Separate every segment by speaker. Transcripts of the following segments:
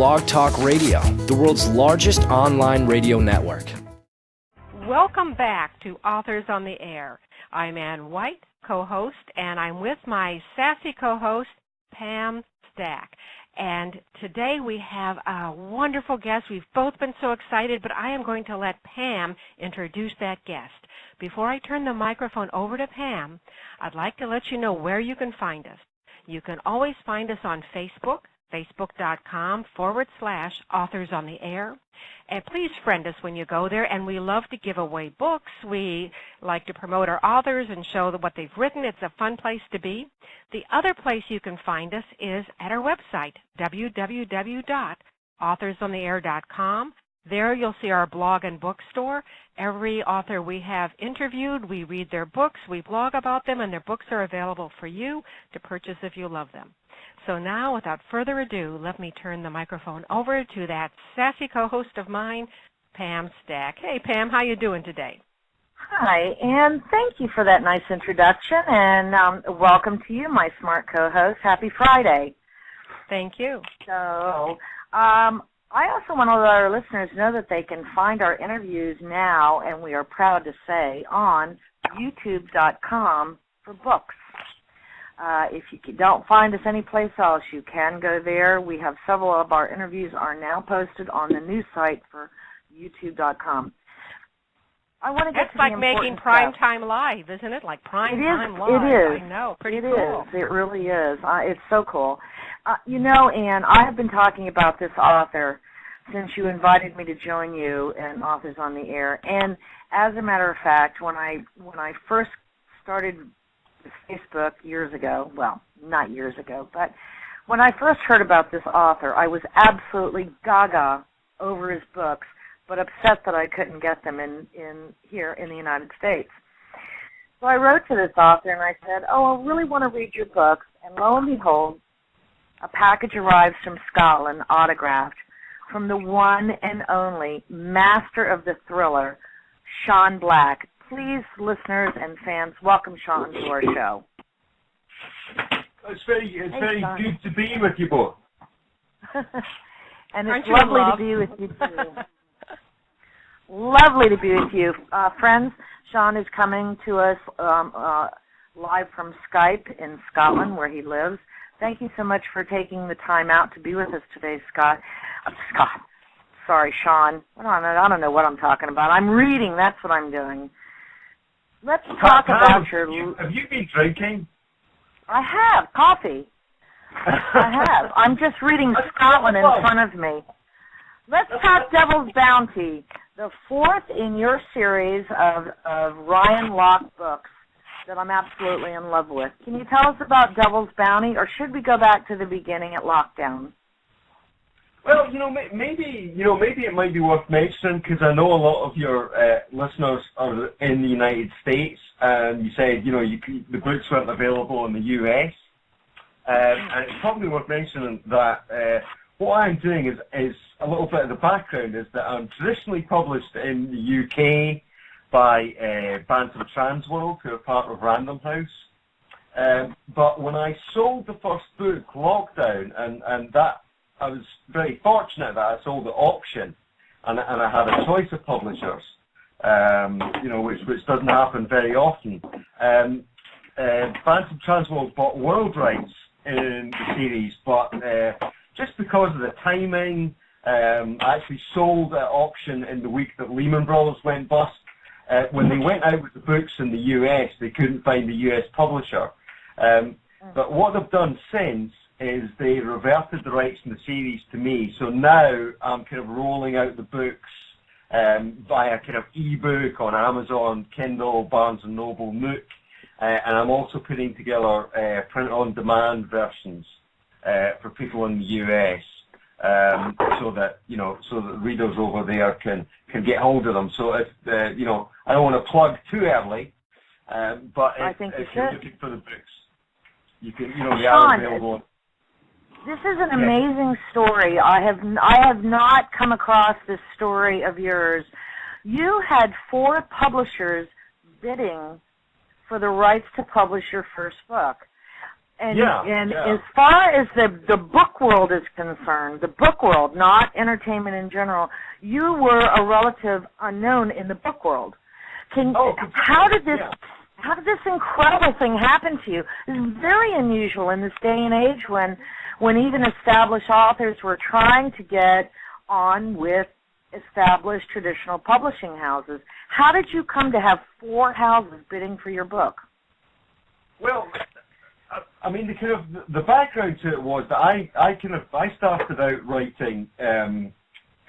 Speaker 1: Blog Talk Radio, the world's largest online radio network.
Speaker 2: Welcome back to Authors on the Air. I'm Ann White, co-host, and I'm with my sassy co-host, Pam Stack. And today we have a wonderful guest. We've both been so excited, but I am going to let Pam introduce that guest. Before I turn the microphone over to Pam, I'd like to let you know where you can find us. You can always find us on Facebook, facebook.com/Authors on the Air. And please friend us when you go there, and we love to give away books. We like to promote our authors and show what they've written. It's a fun place to be. The other place you can find us is at our website, www.authorsontheair.com. There you'll see our blog and bookstore. Every author we have interviewed, we read their books, we blog about them, and their books are available for you to purchase if you love them. So now, without further ado, let me turn the microphone over to that sassy co-host of mine, Pam Stack. Hey, Pam, how you doing today?
Speaker 3: Hi, and thank you for that nice introduction, and welcome to you, my smart co-host. Happy Friday.
Speaker 2: Thank you.
Speaker 3: So, I also want to let our listeners know that they can find our interviews now, and we are proud to say, on youtube.com for books. If you don't find us anyplace else, you can go there. We have several of our interviews are now posted on the new site for youtube.com. I want to get
Speaker 2: That's
Speaker 3: to
Speaker 2: like
Speaker 3: the
Speaker 2: making
Speaker 3: prime
Speaker 2: time live, isn't it? Like prime time live.
Speaker 3: It is.
Speaker 2: I know. Pretty
Speaker 3: cool.
Speaker 2: It
Speaker 3: is. It really is. It's so cool. You know, Ann, I have been talking about this author since you invited me to join you in Authors on the Air. And as a matter of fact, when I first started Facebook years ago, well, not years ago, but when I first heard about this author, I was absolutely gaga over his books, but upset that I couldn't get them in here in the United States. So I wrote to this author and I said, I really want to read your books. And lo and behold, a package arrives from Scotland, autographed, from the one and only master of the thriller, Sean Black. Please, listeners and fans, welcome Sean to our show.
Speaker 4: It's very good to be with you both.
Speaker 3: And it's lovely to be with you, too. Lovely to be with you. Friends, Sean is coming to us live from Skype in Scotland, where he lives. Thank you so much for taking the time out to be with us today, Scott. Sorry, Sean. I don't know what I'm talking about. I'm reading. That's what I'm doing. Let's talk about your...
Speaker 4: Have you been drinking?
Speaker 3: I have. Coffee. I have. I'm just reading Scotland in front of me. Let's talk Devil's Bounty, the fourth in your series of RyanLock books that I'm absolutely in love with. Can you tell us about Devil's Bounty, or should we go back to the beginning at lockdown?
Speaker 4: Well, maybe it might be worth mentioning, because I know a lot of your listeners are in the United States, and you said, the books weren't available in the US, and it's probably worth mentioning that what I'm doing is a little bit of the background is that I'm traditionally published in the UK by Bantam Transworld, who are part of Random House, but when I sold the first book, Lockdown, and that I was very fortunate that I sold at auction, and I had a choice of publishers, which doesn't happen very often. Bantam Transworld bought world rights in the series, but just because of the timing, I actually sold at auction in the week that Lehman Brothers went bust. When they went out with the books in the US, they couldn't find the US publisher. But what they've done since is they reverted the rights in the series to me. So now I'm kind of rolling out the books via kind of ebook on Amazon, Kindle, Barnes & Noble, Nook, and I'm also putting together print-on-demand versions for people in the US, so that readers over there can get hold of them. So if I don't want to plug too early, but if you're looking for the books, you can they are available.
Speaker 3: This is an amazing story. I have not come across this story of yours. You had 4 publishers bidding for the rights to publish your first book. And as far as the book world is concerned, the book world, not entertainment in general, you were a relative unknown in the book world. How did this incredible thing happen to you? It's very unusual in this day and age when even established authors were trying to get on with established traditional publishing houses. How did you come to have 4 houses bidding for your book?
Speaker 4: Well, I mean, the background to it was that I started out writing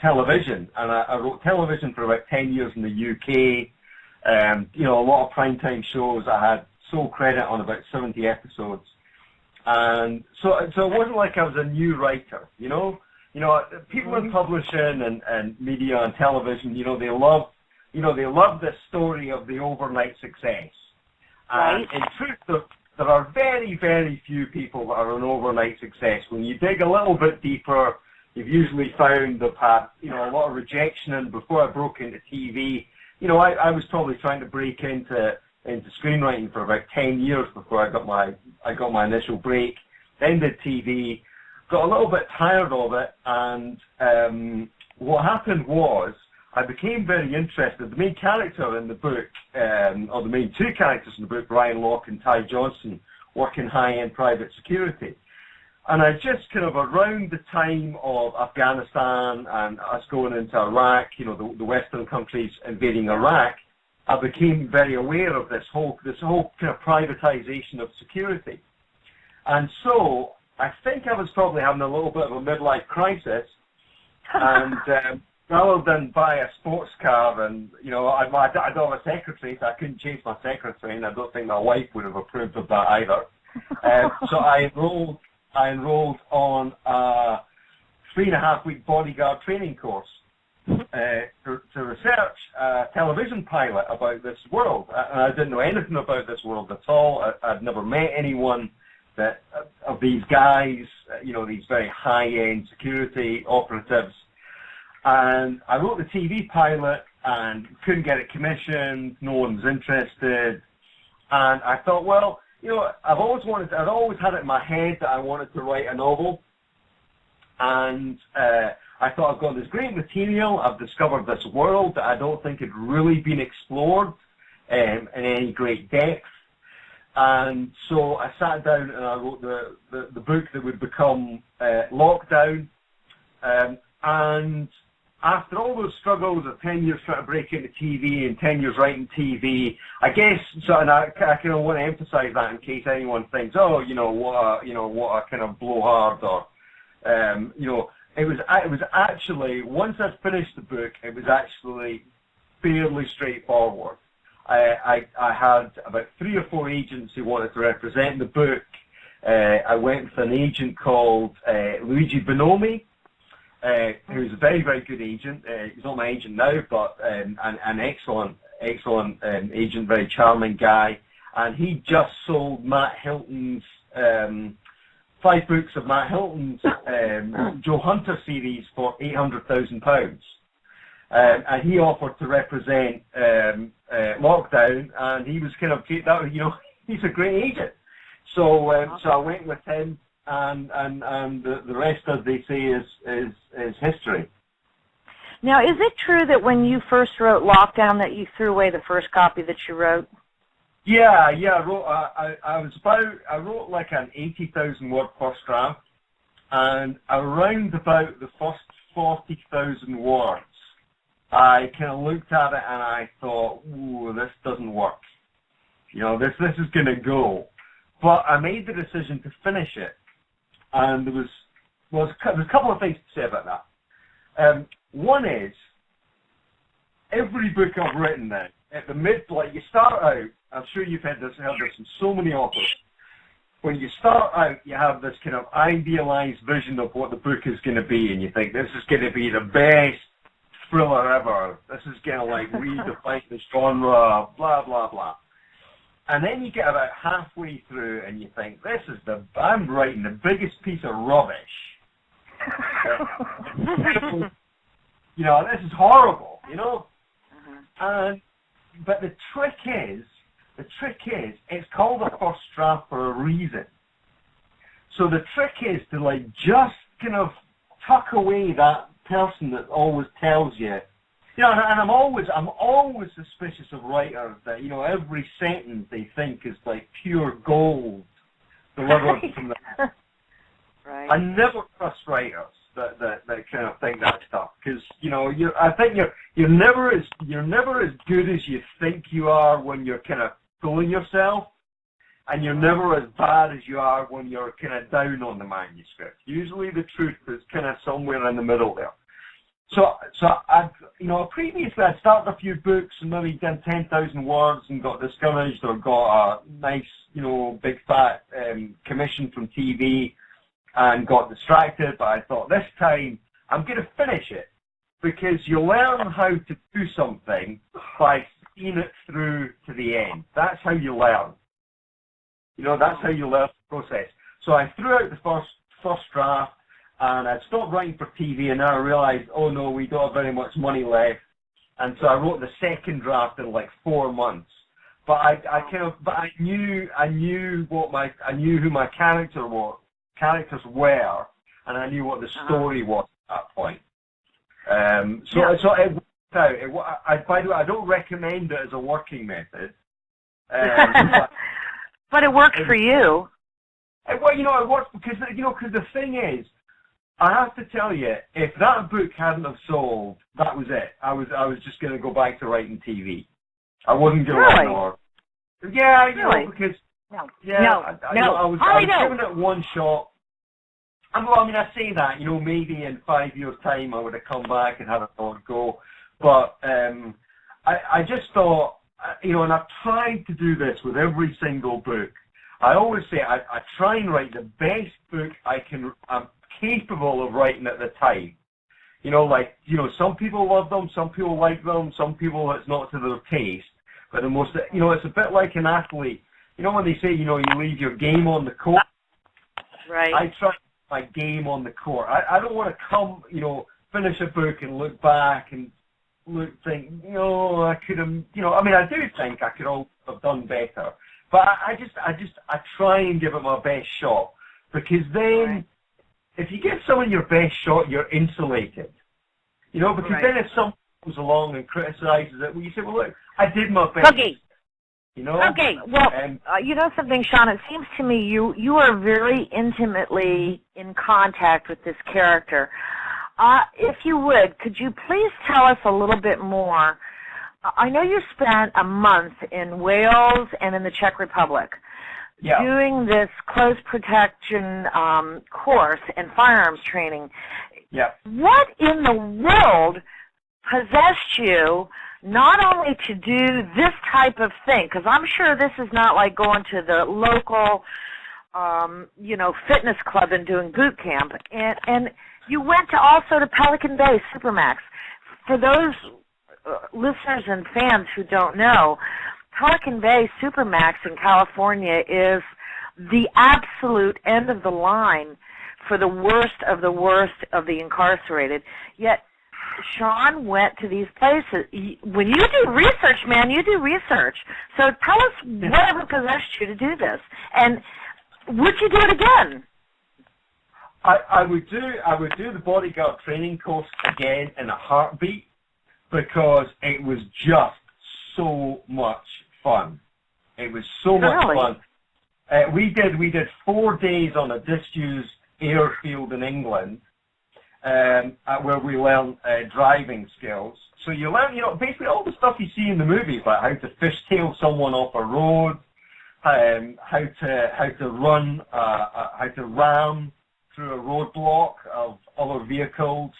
Speaker 4: television, and I wrote television for about 10 years in the UK. A lot of primetime shows. I had sole credit on about 70 episodes, and so it wasn't like I was a new writer. People in publishing and media and television, they love the story of the overnight success.
Speaker 3: Right.
Speaker 4: And in truth, there are very, very few people that are an overnight success. When you dig a little bit deeper, you've usually found they've had, a lot of rejection. And before I broke into TV, I was probably trying to break into screenwriting for about 10 years before I got my initial break. Then did TV, got a little bit tired of it, and what happened was I became very interested. The main character in the book, or the main 2 characters in the book, RyanLock and Ty Johnson, work in high-end private security. And I just kind of, around the time of Afghanistan and us going into Iraq, the Western countries invading Iraq, I became very aware of this whole kind of privatization of security. And so I think I was probably having a little bit of a midlife crisis, and rather than buy a sports car, and I don't have a secretary, so I couldn't change my secretary, and I don't think my wife would have approved of that either. So I enrolled on a 3.5-week bodyguard training course to research a television pilot about this world. And I didn't know anything about this world at all. I'd never met anyone of these guys, these very high-end security operatives. And I wrote the TV pilot and couldn't get it commissioned. No one was interested. And I thought, well, I'd always had it in my head that I wanted to write a novel. And I thought, I've got this great material. I've discovered this world that I don't think had really been explored in any great depth. And so I sat down and I wrote the book that would become Lockdown. And after all those struggles of 10 years trying to break into TV and 10 years writing TV, I guess, and I kind of want to emphasize that in case anyone thinks, what a kind of blowhard, or, it was actually, once I finished the book, it was actually fairly straightforward. I had about 3 or 4 agents who wanted to represent the book. I went with an agent called Luigi Bonomi, who's a very, very good agent. He's not my agent now, but an excellent agent, very charming guy. And he just sold Matt Hilton's 5 books of Matt Hilton's Joe Hunter series for £800,000. And he offered to represent Lockdown, and he was kind of, he's a great agent. So I went with him. And the rest, as they say, is history.
Speaker 3: Now, is it true that when you first wrote Lockdown that you threw away the first copy that you wrote?
Speaker 4: Yeah. I wrote like an 80,000 word first draft, and around about the first 40,000 words, I kind of looked at it and I thought, ooh, this doesn't work. This is going to go. But I made the decision to finish it. And there's a couple of things to say about that. One is, every book I've written now, at the you start out, I'm sure you've heard this from so many authors. When you start out, you have this kind of idealized vision of what the book is going to be, and you think, this is going to be the best thriller ever. This is going to redefine the genre, blah, blah, blah. And then you get about halfway through and you think, I'm writing the biggest piece of rubbish. This is horrible, But the trick is, it's called a first draft for a reason. So the trick is to like just kind of tuck away that person that always tells you, you know, and I'm always suspicious of writers that, you know, every sentence they think is like pure gold delivered from the.
Speaker 3: Right.
Speaker 4: I never trust writers that kind of think that stuff, because you know I think you're never as good as you think you are when you're kind of fooling yourself, and you're never as bad as you are when you're kind of down on the manuscript. Usually the truth is kind of somewhere in the middle there. So previously I'd started a few books and maybe done 10,000 words and got discouraged or got a nice, you know, big fat commission from TV and got distracted, but I thought this time I'm going to finish it, because you learn how to do something by seeing it through to the end. That's how you learn. You know, that's how you learn the process. So I threw out the first draft, and I'd stopped writing for TV, and now I realized, oh no, we don't have very much money left, and so I wrote the second draft in like 4 months. But I knew who my characters were, and I knew what the story was at that point. So it worked out. By the way, I don't recommend it as a working method.
Speaker 3: But it worked for you.
Speaker 4: Well, you know, it worked because the thing is, I have to tell you, if that book hadn't have sold, that was it. I was just going to go back to writing TV. I wasn't going to write more. Yeah, you know, because I was giving it one shot. I mean, I say that, you know, maybe in 5 years' time I would have come back and had another go. But I just thought, you know, and I've tried to do this with every single book. I always say I try and write the best book I'm capable of writing at the time. You know, like, you know, some people love them, some people like them, some people it's not to their taste. But the most, you know, it's a bit like an athlete. You know when they say, you know, you leave your game on the court?
Speaker 3: Right.
Speaker 4: I try my game on the court. I don't want to come, you know, finish a book and look back and think, you know, I could have, you know, I mean, I do think I could all have done better. But I try and give it my best shot, because then if you give someone your best shot, you're insulated. You know, because then if someone comes along and criticizes it, well, you say, well, look, I did my best.
Speaker 3: Okay.
Speaker 4: You know?
Speaker 3: Okay. Well, you know something, Sean? It seems to me you are very intimately in contact with this character. If you would, could you please tell us a little bit more? I know you spent a month in Wales and in the Czech Republic doing this close protection course and firearms training.
Speaker 4: Yeah.
Speaker 3: What in the world possessed you not only to do this type of thing, because I'm sure this is not like going to the local, you know, fitness club and doing boot camp, and you went also to Pelican Bay Supermax. For those listeners and fans who don't know, Pelican Bay Supermax in California is the absolute end of the line for the worst of the incarcerated. Yet Sean went to these places. When you do research, man, you do research. So tell us whatever possessed you to do this, and would you do it again?
Speaker 4: I would do the bodyguard training course again in a heartbeat, because it was just so much fun. It was so much fun. We did 4 days on a disused airfield in England, where we learned driving skills. So you learn, you know, basically all the stuff you see in the movies, like how to fishtail someone off a road, how to run, how to ram through a roadblock of other vehicles,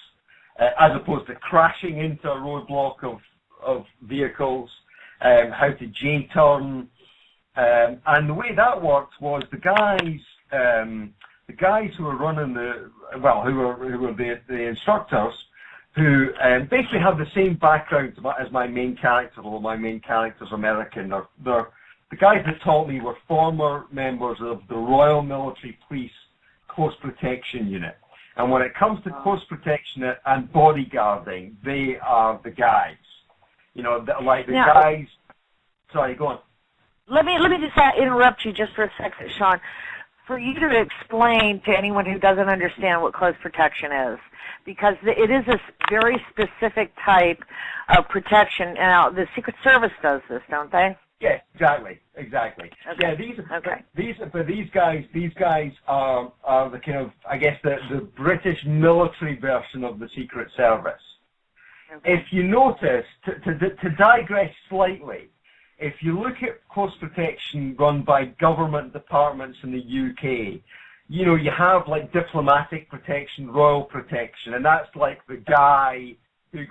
Speaker 4: as opposed to crashing into a roadblock of vehicles, how to J-turn, and the way that worked was the guys who were running who were the instructors, who basically have the same background as my main character, although my main character's American. The guys that taught me were former members of the Royal Military Police Coast Protection Unit. And when it comes to coast protection and bodyguarding, they are the guys. You know, like the guys. Sorry, go on.
Speaker 3: Let me just interrupt you just for a second, Sean. for you to explain to anyone who doesn't understand what close protection is, because it is a very specific type of protection. Now, the Secret Service does this, don't they?
Speaker 4: Yeah, exactly. Okay. Yeah, these guys are the kind of, I guess, the British military version of the Secret Service. Okay. If you notice, to digress slightly, if you look at close protection run by government departments in the UK, you know, you have like diplomatic protection, royal protection, and that's like the guy who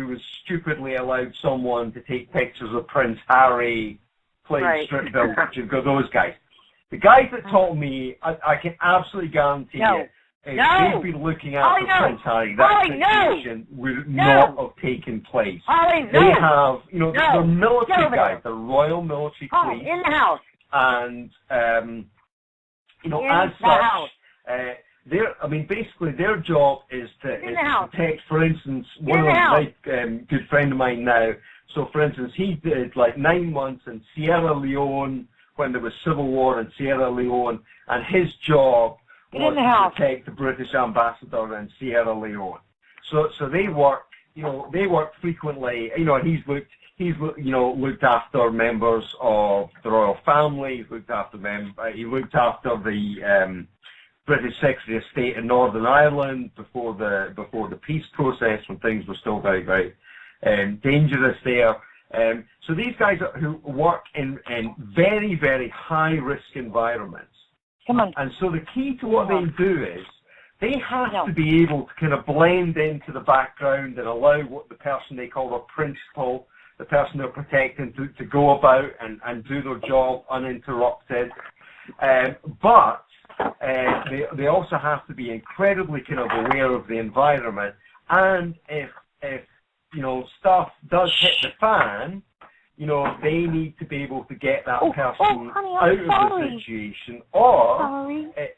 Speaker 4: was stupidly allowed someone to take pictures of Prince Harry playing strip village. You've got those guys. The guys that taught me, I can absolutely guarantee you, if they'd been looking after Prince Harry, that situation would not have taken place. They have, they're military guys, they're Royal Military Police.
Speaker 3: In the house.
Speaker 4: And, as such, basically their job is to protect, for instance, one of my good friend of mine now. So, for instance, he did like 9 months in Sierra Leone when there was civil war in Sierra Leone, and his job was to protect the British ambassador in Sierra Leone. So they work, they work frequently. He's looked after members of the royal family. He looked after the British Secretary of State in Northern Ireland before the peace process, when things were still very, very dangerous there. So these guys who work in very, very high risk environments.
Speaker 3: Come on.
Speaker 4: And so the key to what they do is they have to be able to kind of blend into the background and allow what the person they call their principal, the person they're protecting, to go about and do their job uninterrupted. But they also have to be incredibly kind of aware of the environment. And if stuff does hit the fan, they need to be able to get that person out of the situation, or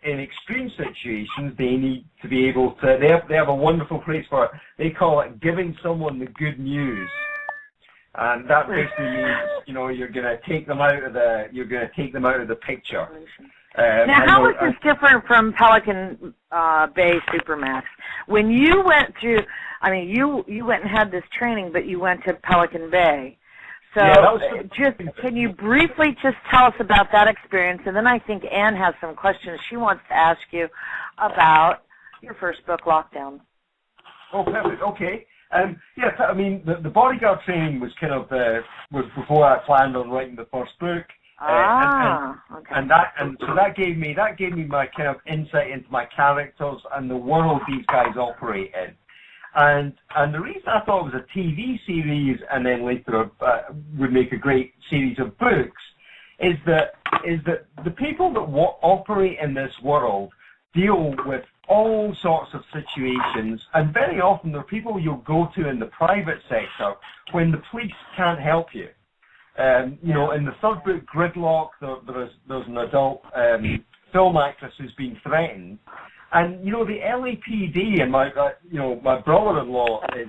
Speaker 4: in extreme situations, they need to be able to. They have a wonderful phrase for it. They call it giving someone the good news, and that basically means you're going to take them out of the picture.
Speaker 3: Now, how is this different from Pelican Bay Supermax? When you went to, you went and had this training, but you went to Pelican Bay. So can you briefly just tell us about that experience? And then I think Anne has some questions she wants to ask you about your first book, Lockdown.
Speaker 4: Oh, perfect. Okay. The bodyguard training was kind of was before I planned on writing the first book. So that gave me my kind of insight into my characters and the world these guys operate in. And the reason I thought it was a TV series and then later would make a great series of books is that the people that operate in this world deal with all sorts of situations, and very often they're people you'll go to in the private sector when the police can't help you. In the third book, Gridlock, there's an adult film actress who's been threatened. And the LAPD, and my brother-in-law is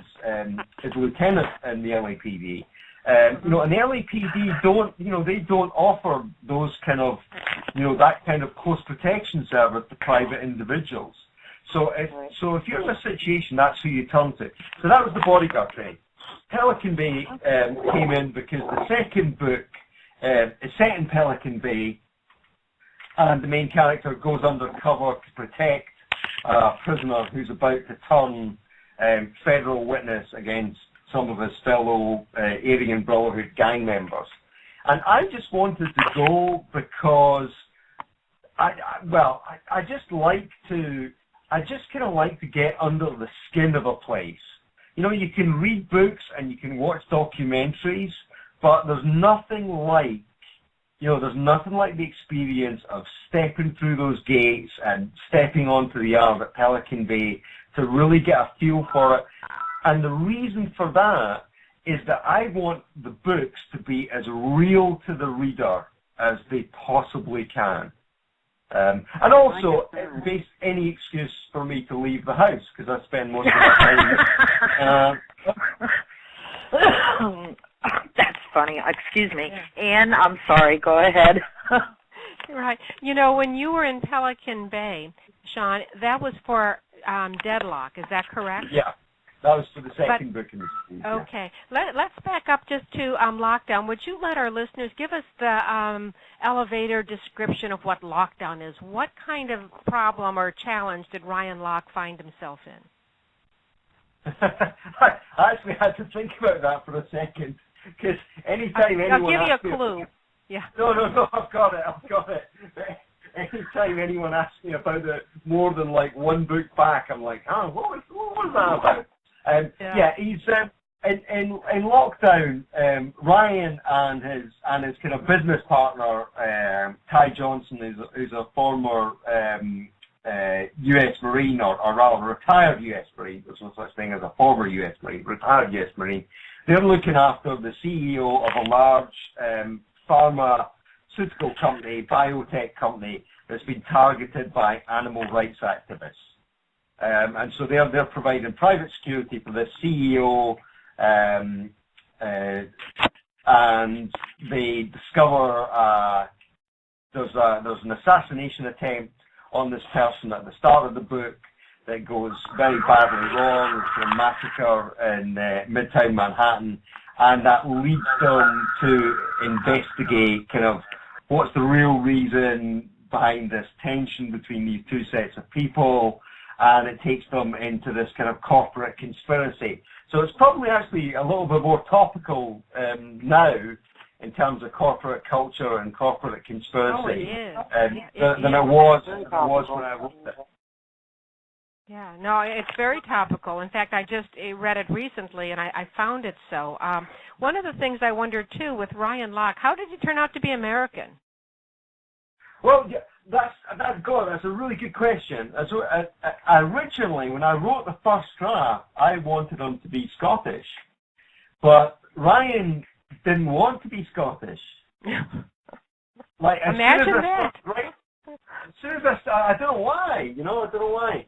Speaker 4: lieutenant in the LAPD. And the LAPD don't offer those kind of that kind of close protection service to private individuals. So if you're in a situation, that's who you turn to. So that was the bodyguard training. Pelican Bay came in because the second book is set in Pelican Bay, and the main character goes undercover to protect a prisoner who's about to turn federal witness against some of his fellow Aryan Brotherhood gang members. And I just wanted to go because I just kind of like to get under the skin of a place. You can read books and you can watch documentaries, but there's nothing like the experience of stepping through those gates and stepping onto the yard at Pelican Bay to really get a feel for it. And the reason for that is that I want the books to be as real to the reader as they possibly can. And also, any excuse for me to leave the house, because I spend most of my time.
Speaker 3: That's funny. Excuse me. Anne, I'm sorry. Go ahead.
Speaker 2: Right. You know, when you were in Pelican Bay, Sean, that was for Deadlock. Is that correct?
Speaker 4: Yeah, that was for the second book in the series.
Speaker 2: Okay. Let's back up just to lockdown. Would you let our listeners give us the elevator description of what lockdown is? What kind of problem or challenge did RyanLock find himself in?
Speaker 4: I actually had to think about that for a second, because anytime anyone
Speaker 2: I'll give you a
Speaker 4: asks
Speaker 2: clue.
Speaker 4: Me,
Speaker 2: yeah.
Speaker 4: No, I've got it. Anytime anyone asks me about the more than like one book back, I'm like, oh, what was that about? He's in lockdown. Ryan and his kind of business partner, Ty Johnson, who's a former U.S. Marine, or rather retired U.S. Marine. There's no such thing as a former U.S. Marine, retired U.S. Marine. They're looking after the CEO of a large pharmaceutical company, biotech company, that's been targeted by animal rights activists. And so they're providing private security for the CEO, and they discover there's an assassination attempt on this person at the start of the book that goes very badly wrong. There's a massacre in Midtown Manhattan, and that leads them to investigate kind of what's the real reason behind this tension between these two sets of people, and it takes them into this kind of corporate conspiracy. So it's probably actually a little bit more topical now in terms of corporate culture and corporate conspiracy than it was when I wrote it.
Speaker 2: Yeah, no, it's very topical. In fact, I just read it recently, and I found it so. One of the things I wondered, too, with RyanLock, how did he turn out to be American?
Speaker 4: Well, that's a really good question. So, originally, when I wrote the first draft, I wanted him to be Scottish, but Ryan didn't want to be Scottish. Like,
Speaker 2: imagine that.
Speaker 4: As soon as I don't know why. I don't know why.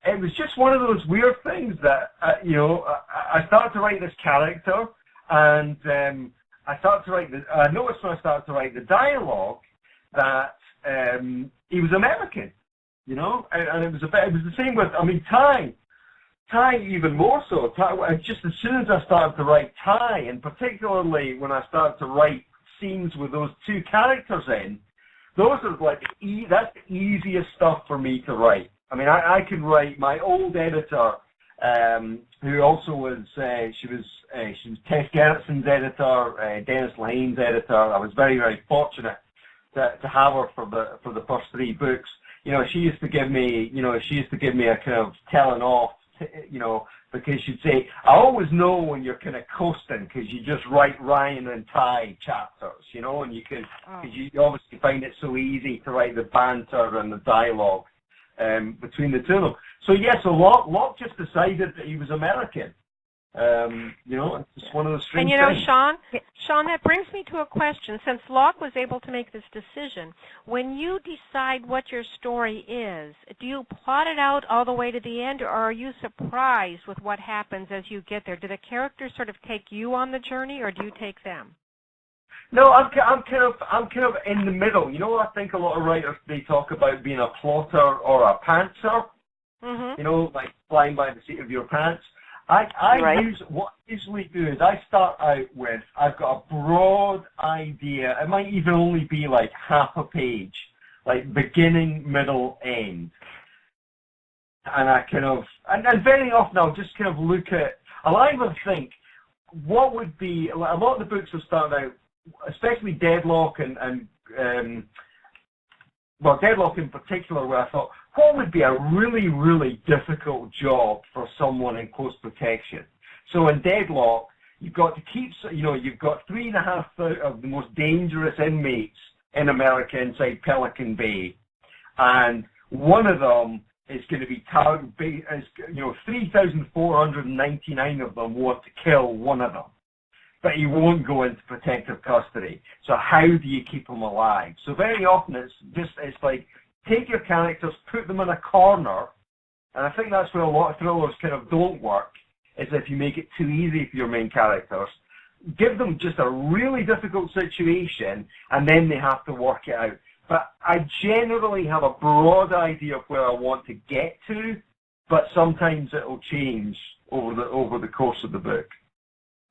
Speaker 4: It was just one of those weird things that I started to write this character, and I noticed when I started to write the dialogue that he was American, and it was the same with, Ty even more so. Just as soon as I started to write Ty, and particularly when I started to write scenes with those two characters in, those are like that's the easiest stuff for me to write. I could write my old editor, who also was she was Tess Gerritsen's editor, Dennis Lahane's editor. I was very, very fortunate to have her for the first three books. She used to give me a kind of telling off, because she'd say, I always know when you're kind of coasting because you just write Ryan and Ty chapters, and because you obviously find it so easy to write the banter and the dialogue between the two of them. So Locke just decided that he was American. It's just one of those strange things.
Speaker 2: Sean, that brings me to a question. Since Locke was able to make this decision, when you decide what your story is, do you plot it out all the way to the end, or are you surprised with what happens as you get there? Do the characters sort of take you on the journey, or do you take them?
Speaker 4: No, I'm kind of in the middle. I think a lot of writers, they talk about being a plotter or a pantser. Mm-hmm. Like flying by the seat of your pants. What I usually do is I start out with, I've got a broad idea. It might even only be like half a page, like beginning, middle, end. And I kind of, and very often I'll just kind of look at, I'll either think, what would be, a lot of the books will start out, especially Deadlock and Deadlock in particular, where I thought, what would be a really, really difficult job for someone in close protection? So in Deadlock, you've got to keep, you've got 3,500 of the most dangerous inmates in America inside Pelican Bay, and one of them is going to be targeted. 3,499 of them want to kill one of them, but he won't go into protective custody. So how do you keep him alive? So very often it's like, take your characters, put them in a corner, and I think that's where a lot of thrillers kind of don't work, is if you make it too easy for your main characters. Give them just a really difficult situation, and then they have to work it out. but I generally have a broad idea of where I want to get to, but sometimes it'll change over the course of the book.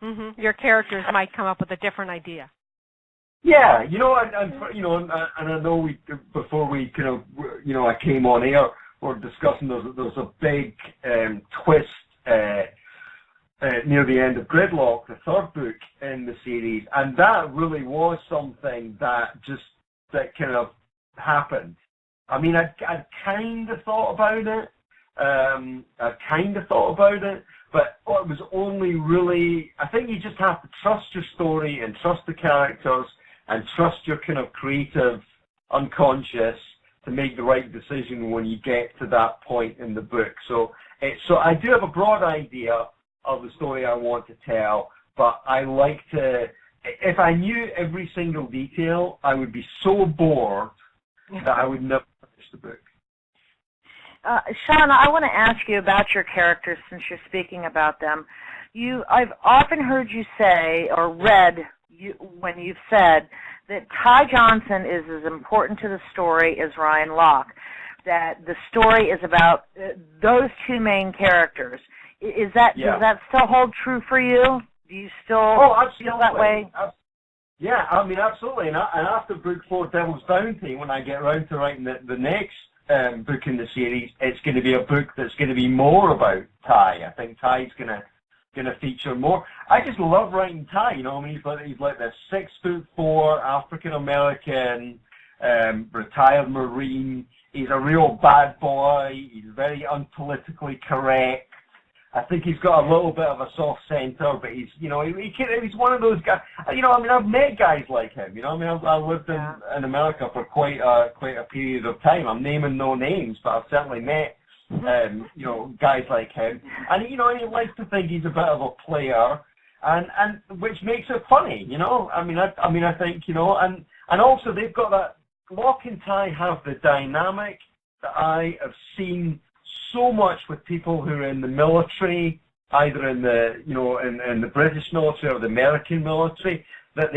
Speaker 2: Mm-hmm. Your characters might come up with a different idea.
Speaker 4: Yeah, and I know before we kind of, I came on air, we're discussing there's a big twist near the end of Gridlock, the third book in the series, and that really was something that kind of happened. I mean, I kind of thought about it. But it was only really, I think you just have to trust your story and trust the characters and trust your kind of creative unconscious to make the right decision when you get to that point in the book. So I do have a broad idea of the story I want to tell, but I like to, if I knew every single detail, I would be so bored that I would never finish the book.
Speaker 3: Sean, I want to ask you about your characters since you're speaking about them. I've often heard you say or read when you've said that Ty Johnson is as important to the story as RyanLock, that the story is about those two main characters. Does that still hold true for you? Do you still feel that way?
Speaker 4: Yeah, I mean, absolutely. And after book 4, Devil's Bounty, when I get around to writing the next book in the series, it's going to be a book that's going to be more about Ty. I think Ty's going to feature more. I just love writing Ty. I mean, he's like this 6'4" African American retired Marine. He's a real bad boy. He's very unpolitically correct. I think he's got a little bit of a soft center, but he's one of those guys. I mean, I've met guys like him. I lived in America for quite a period of time. I'm naming no names, but I've certainly met guys like him. And he likes to think he's a bit of a player, and which makes it funny. I think and also they've got that. Lock and Ty have the dynamic that I have seen so much with people who are in the military, either in the in the British military or the American military, that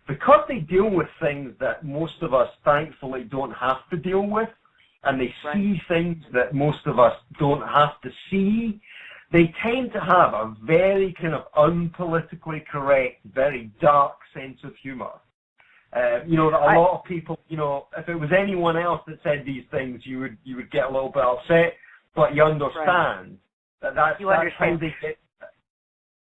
Speaker 4: because they deal with things that most of us thankfully don't have to deal with, and they see things that most of us don't have to see, they tend to have a very kind of unpolitically correct, very dark sense of humor. A lot of people, if it was anyone else that said these things, you would get a little bit upset. But you understand that's how they get.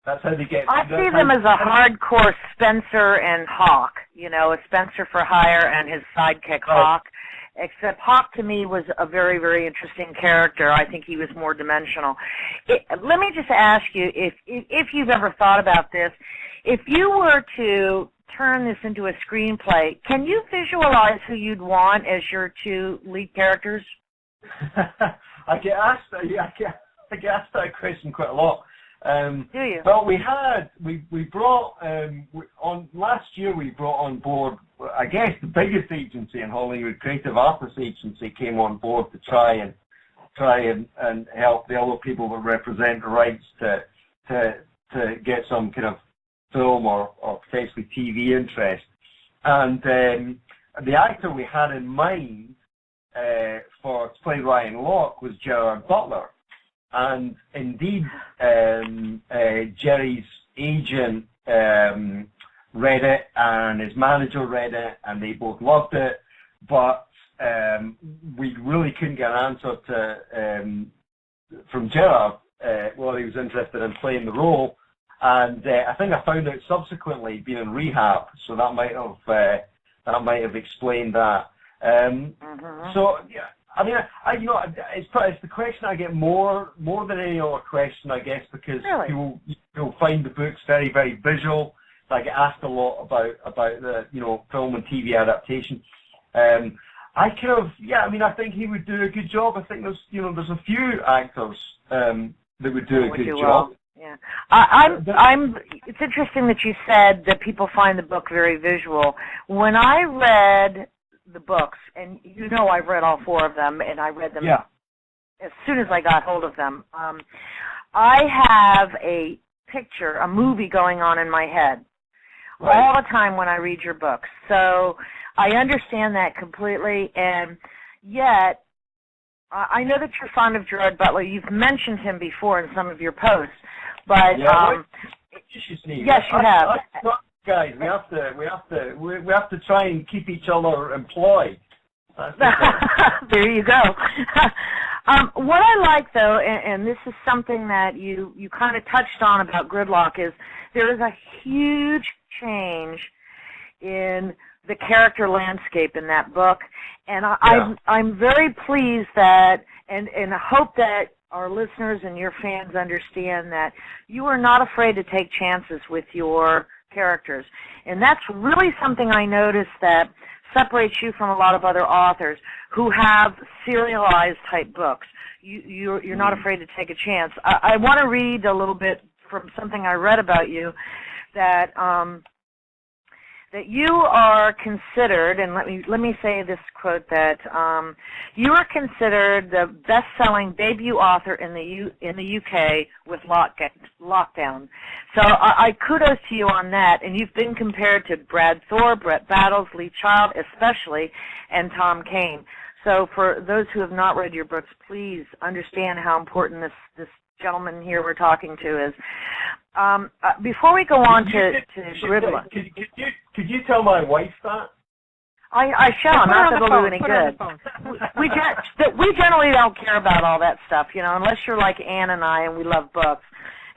Speaker 4: That's how they get.
Speaker 3: I see them as a hardcore Spencer and Hawk. A Spencer for hire and his sidekick Hawk. Except Hawk to me was a very, very interesting character. I think he was more dimensional. Let me just ask you if you've ever thought about this. If you were to turn this into a screenplay, can you visualize who you'd want as your two lead characters?
Speaker 4: I get asked that question quite a lot.
Speaker 3: Do you?
Speaker 4: Well, we brought last year we brought on board, I guess, the biggest agency in Hollywood, Creative Artists Agency, came on board to try and help the other people that represent the rights to get some kind of film or potentially TV interest. And the actor we had in mind to play RyanLock was Gerard Butler, and indeed Jerry's agent read it and his manager read it and they both loved it, but we really couldn't get an answer from Gerard whether he was interested in playing the role, and I think I found out subsequently being in rehab, so that might have explained that. So yeah, I mean, it's the question I get more than any other question, I guess, because you'll find the books very, very visual. So I get asked a lot about the film and TV adaptation. I think he would do a good job. I think there's a few actors that would do a good job.
Speaker 3: Yeah, it's interesting that you said that people find the book very visual. When I read the books, and I've read all 4 of them, and I read them as soon as I got hold of them. I have a movie going on in my head all the time when I read your books. So I understand that completely, and yet I know that you're fond of Gerard Butler. You've mentioned him before in some of your posts, but yes, you have.
Speaker 4: Guys, we have to try and keep each other employed.
Speaker 3: There you go. What I like, though, and this is something that you kind of touched on about Gridlock, is there is a huge change in the character landscape in that book, and I'm very pleased that, and I hope that our listeners and your fans understand that you are not afraid to take chances with your characters, and that's really something I noticed that separates you from a lot of other authors who have serialized type books. You're not afraid to take a chance. I want to read a little bit from something I read about you, that that you are considered, and let me say this quote, that you are considered the best-selling debut author in the UK with Lockdown. So I kudos to you on that, and you've been compared to Brad Thor, Brett Battles, Lee Child especially, and Tom Kane. So for those who have not read your books, please understand how important this gentleman here we're talking to is. Before we go on to Gridlock.
Speaker 4: Could you tell my wife that?
Speaker 3: I shall. Not that it'll do any good. We generally don't care about all that stuff, unless you're like Ann and I and we love books.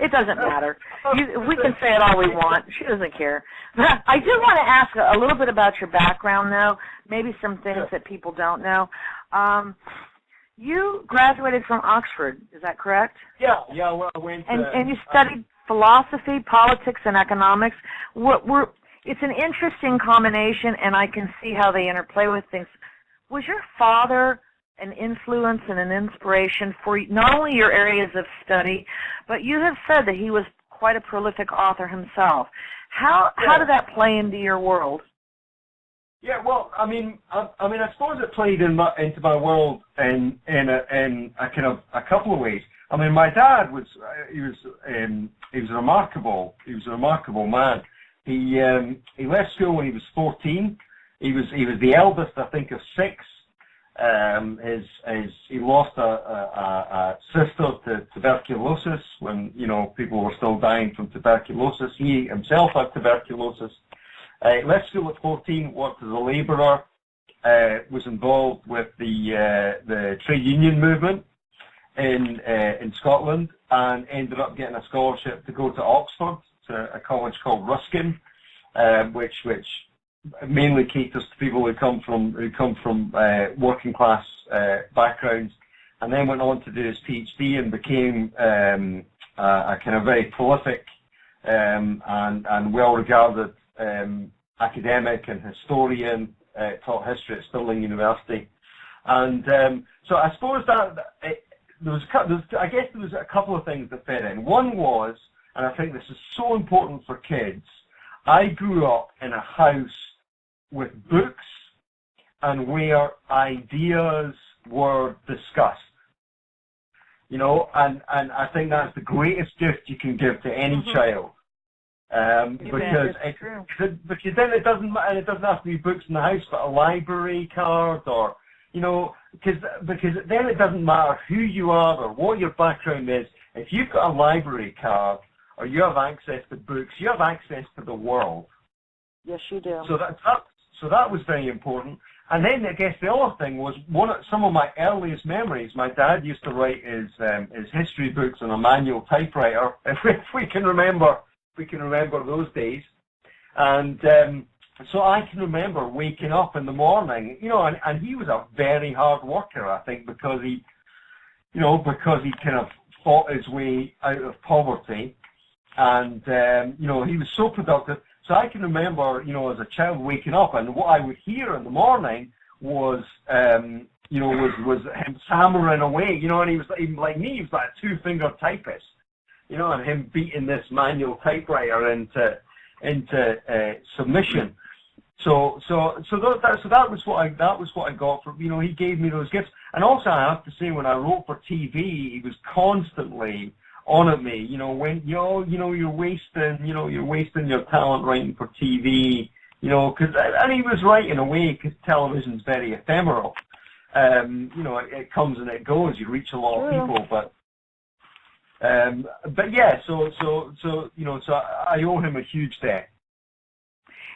Speaker 3: It doesn't matter. We can say it all we want. She doesn't care. I do want to ask a little bit about your background, though, maybe some things that people don't know. You graduated from Oxford, is that correct?
Speaker 4: Yeah. Well, I went.
Speaker 3: And you studied philosophy, politics, and economics. It's an interesting combination, and I can see how they interplay with things. Was your father an influence and an inspiration for not only your areas of study, but you have said that he was quite a prolific author himself. How did that play into your world?
Speaker 4: Yeah, well, I suppose it played into my world in a couple of ways. I mean, my dad was a remarkable man. He left school when he was 14. He was the eldest, I think, of 6. He lost a sister to tuberculosis when people were still dying from tuberculosis. He himself had tuberculosis. Left school at 14, worked as a labourer, was involved with the trade union movement in Scotland, and ended up getting a scholarship to go to Oxford, to a college called Ruskin, which mainly caters to people who come from working class backgrounds, and then went on to do his PhD and became a kind of very prolific and well-regarded academic and historian. Taught history at Stirling University, and so I suppose that there was a couple of things that fed in. One was, and I think this is so important for kids, I grew up in a house with books and where ideas were discussed. And I think that's the greatest gift you can give to any child. Because then it doesn't have to be books in the house, but a library card, or because then it doesn't matter who you are or what your background is. If you've got a library card or you have access to books, you have access to the world.
Speaker 3: Yes, you do.
Speaker 4: So that was very important. And then I guess the other thing was some of my earliest memories. My dad used to write his history books on a manual typewriter, if we can remember those days. And so I can remember waking up in the morning, and he was a very hard worker, I think, because he kind of fought his way out of poverty, and he was so productive. So I can remember, as a child waking up, and what I would hear in the morning was him hammering away, and he was like me, he was like a two-finger typist, and him beating this manual typewriter into submission. So that was what I got from, he gave me those gifts. And also I have to say, when I wrote for TV, he was constantly on at me, when you're wasting your talent writing for TV, You know, and he was right in a way, because television's very ephemeral. You know, it comes and it goes. You reach a lot of people, but yeah. So you know, so I owe him a huge debt.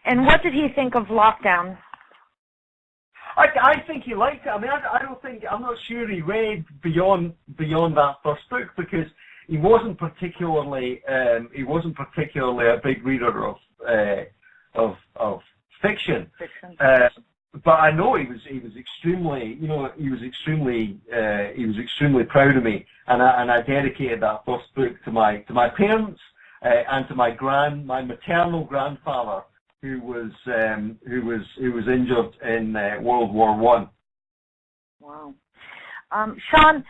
Speaker 3: And what did he think of Lockdown?
Speaker 4: I think he liked it. I mean, I'm not sure he read beyond that first book, because he wasn't particularly a big reader of fiction. But I know he was extremely, you know, he was extremely proud of me, and I dedicated that first book to my parents and to my maternal grandfather, who was injured in World War I.
Speaker 3: Wow. Sean,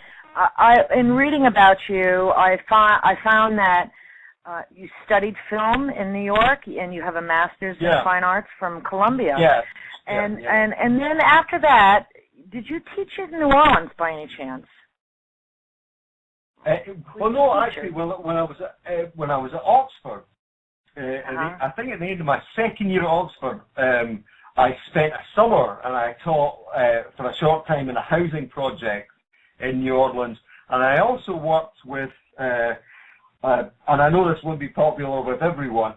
Speaker 3: in reading about you, I found that you studied film in New York, and you have a master's in fine arts from Columbia.
Speaker 4: Yeah.
Speaker 3: And then after that, did you teach in New Orleans by any chance?
Speaker 4: Well, no, actually, when I was at Oxford. I think at the end of my second year at Oxford, I spent a summer and I taught for a short time in a housing project in New Orleans, and I also worked with, and I know this won't be popular with everyone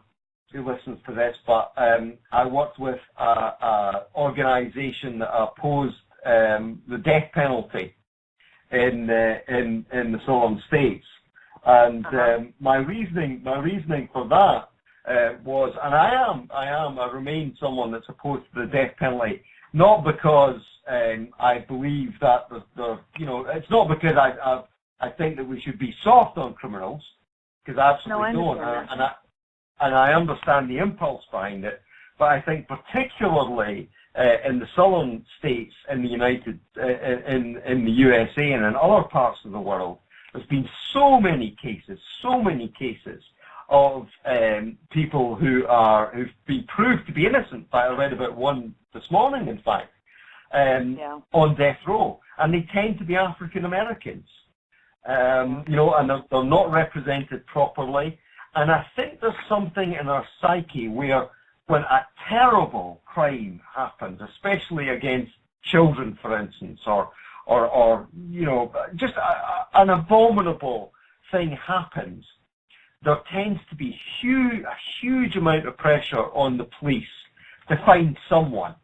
Speaker 4: who listens to this, but I worked with an organisation that opposed the death penalty in the Southern states, and my reasoning for that. Was, and I remain someone that's opposed to the death penalty, not because I believe that you know, it's not because I think that we should be soft on criminals, because I absolutely don't, and I understand the impulse behind it, but I think particularly in the southern states in the in the USA and in other parts of the world, there's been so many cases of people who've been proved to be innocent. I read about one this morning, in fact, on death row, and they tend to be African Americans, you know, and they're not represented properly. And I think there's something in our psyche where, when a terrible crime happens, especially against children, for instance, or you know, just an abominable thing happens, there tends to be a huge amount of pressure on the police to find someone,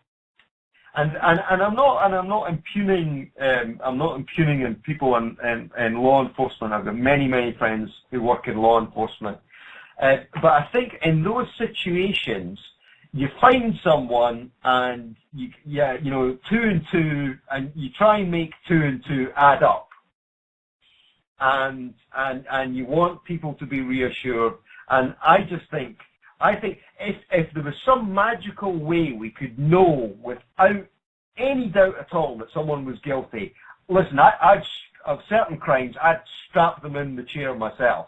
Speaker 4: and I'm not impugning people in law enforcement. I've got many friends who work in law enforcement, but I think in those situations you find someone and you know, 2 and 2, and you try and make 2 and 2 add up. And you want people to be reassured, and I think if there was some magical way we could know without any doubt at all that someone was guilty, listen, of certain crimes, I'd strap them in the chair myself.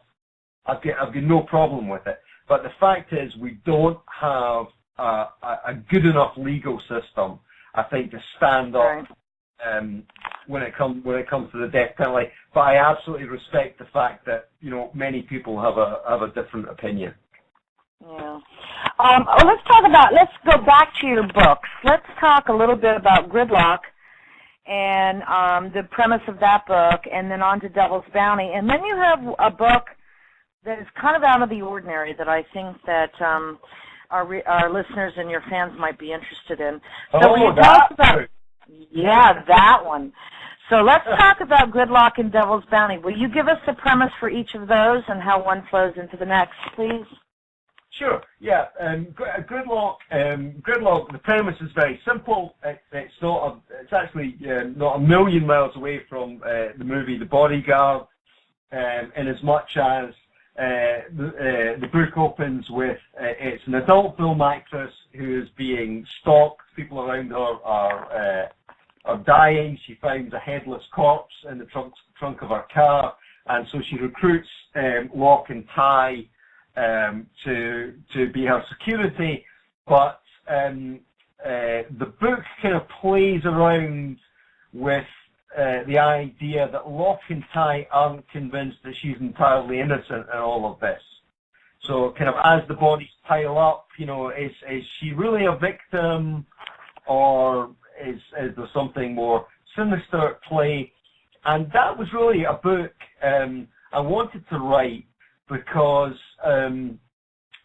Speaker 4: I've got no problem with it. But the fact is, we don't have a good enough legal system, I think, to stand up.
Speaker 3: Right.
Speaker 4: When it comes to the death penalty, but I absolutely respect the fact that, you know, many people have a different opinion.
Speaker 3: Yeah. Let's go back to your books. Let's talk a little bit about Gridlock and the premise of that book, and then on to Devil's Bounty, and then you have a book that is kind of out of the ordinary that I think that our listeners and your fans might be interested in. So that one. So let's talk about Gridlock and Devil's Bounty. Will you give us the premise for each of those and how one flows into the next, please?
Speaker 4: Sure. Yeah. Gridlock. The premise is very simple. It's actually not a million miles away from the movie The Bodyguard, in as much as the book opens with it's an adult film actress who is being stalked. People around her are dying. She finds a headless corpse in the trunk of her car, and so she recruits Lock and Tie to be her security. But the book kind of plays around with the idea that Lock and Tie aren't convinced that she's entirely innocent in all of this. So kind of as the bodies pile up, is she really a victim, or is there something more sinister at play? And that was really a book I wanted to write because an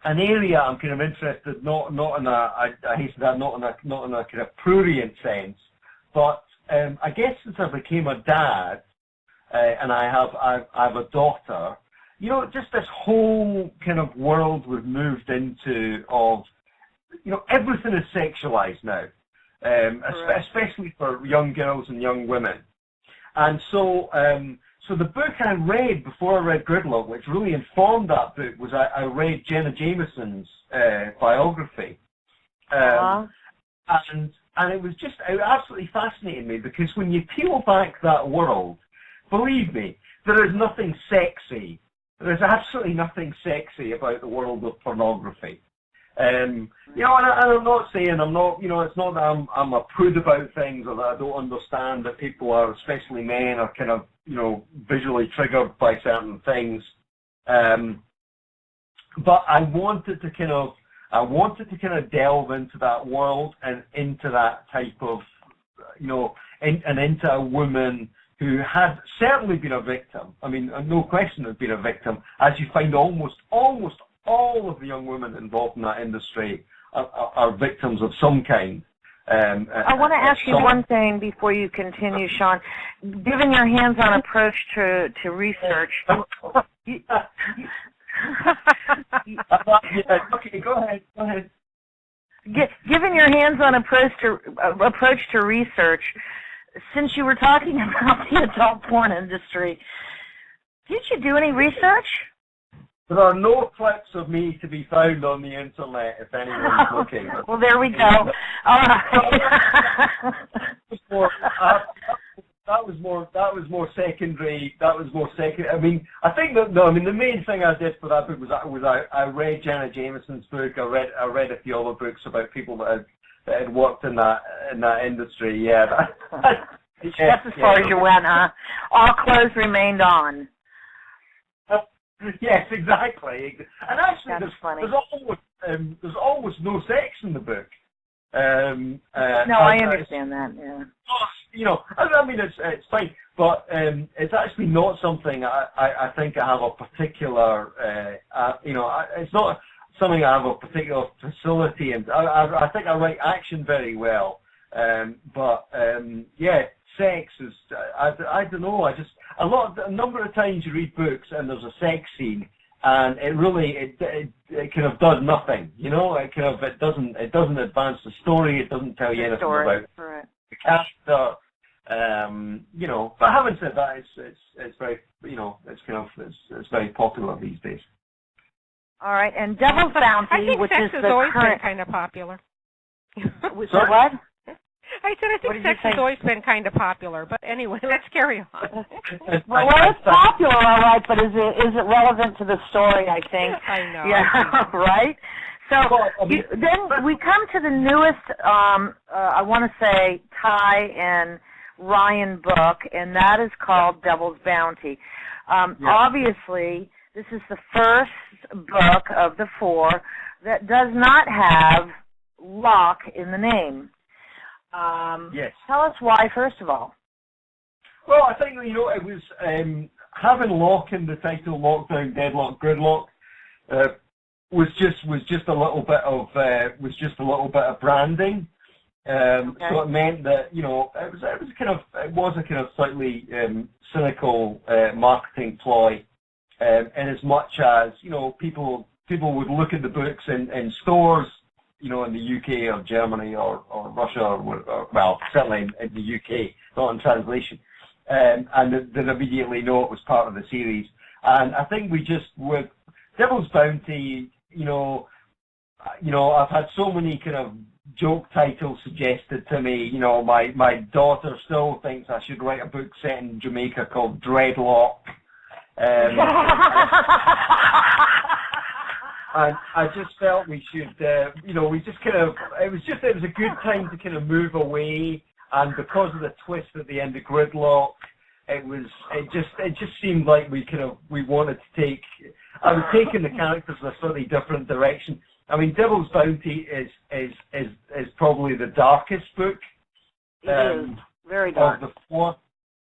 Speaker 4: area I'm kind of interested, not in a, I hasten that, not in a kind of prurient sense, but I guess since I became a dad and I have a daughter, just this whole kind of world we've moved into of, everything is sexualized now, especially for young girls and young women. And so the book I read before I read Gridlock, which really informed that book, was I read Jenna Jameson's biography. And it absolutely fascinated me, because when you peel back that world, believe me, there is nothing sexy. There is absolutely nothing sexy about the world of pornography. And I'm not saying it's not that I'm a prude about things, or that I don't understand that people are, especially men, are kind of, visually triggered by certain things. But I wanted to kind of delve into that world and into that type of, and into a woman who had certainly been a victim. I mean, no question has been a victim, as you find almost all of the young women involved in that industry are victims of some kind.
Speaker 3: I want to ask you one thing before you continue, Sean. Given your hands-on approach to research,
Speaker 4: okay, go ahead.
Speaker 3: Given your hands-on approach to research, since you were talking about the adult porn industry, did you do any research?
Speaker 4: There are no clips of me to be found on the internet if anyone's looking.
Speaker 3: Well, there we go. All right.
Speaker 4: That was more secondary. I mean, I think the main thing I did for that book was I read Jenna Jameson's book. I read a few other books about people that had worked in that industry. Yeah.
Speaker 3: That's as far as you went, huh? All clothes remained on.
Speaker 4: Yes, exactly. And actually, there's almost no sex in the book.
Speaker 3: No, I understand that. Yeah.
Speaker 4: I mean, it's fine, but it's actually not something I think I have a particular. It's not something I have a particular facility in. I think I write action very well, but sex is. I don't know. A number of times you read books and there's a sex scene, and it really it kind of does nothing. It doesn't advance the story. It doesn't tell you anything about the character. But having said that, it's very it's very popular these days.
Speaker 3: All right, and Devil's Bounty,
Speaker 2: I think
Speaker 3: which
Speaker 2: sex
Speaker 3: is
Speaker 2: has
Speaker 3: the
Speaker 2: always
Speaker 3: current.
Speaker 2: been kind of popular.
Speaker 3: So what?
Speaker 2: I think sex has always been kind of popular, but anyway, let's carry on.
Speaker 3: Well, it's popular, all right, but is it relevant to the story, I think?
Speaker 2: I know.
Speaker 3: Yeah, right? So then we come to the newest, I want to say, Ty and Ryan book, and that is called Devil's Bounty. Obviously, this is the first book of the 4 that does not have lock in the name.
Speaker 4: Yes.
Speaker 3: Tell us why, first of all.
Speaker 4: Well, I think it was having lock in the title, Lockdown, Deadlock, Gridlock, was just a little bit of branding. So it meant that it was a kind of slightly cynical marketing ploy, in as much as people would look at the books in stores, in the UK or Germany or Russia or well, certainly in the UK, not in translation, and they'd immediately know it was part of the series. And I think we just, with Devil's Bounty, I've had so many kind of joke titles suggested to me. My daughter still thinks I should write a book set in Jamaica called Dreadlock. And I just felt we should, it was a good time to kind of move away. And because of the twist at the end of Gridlock, it just seemed like we wanted to take I was taking the characters in a slightly different direction. I mean, Devil's Bounty is probably the darkest book.
Speaker 3: It is very dark.
Speaker 4: Of the four,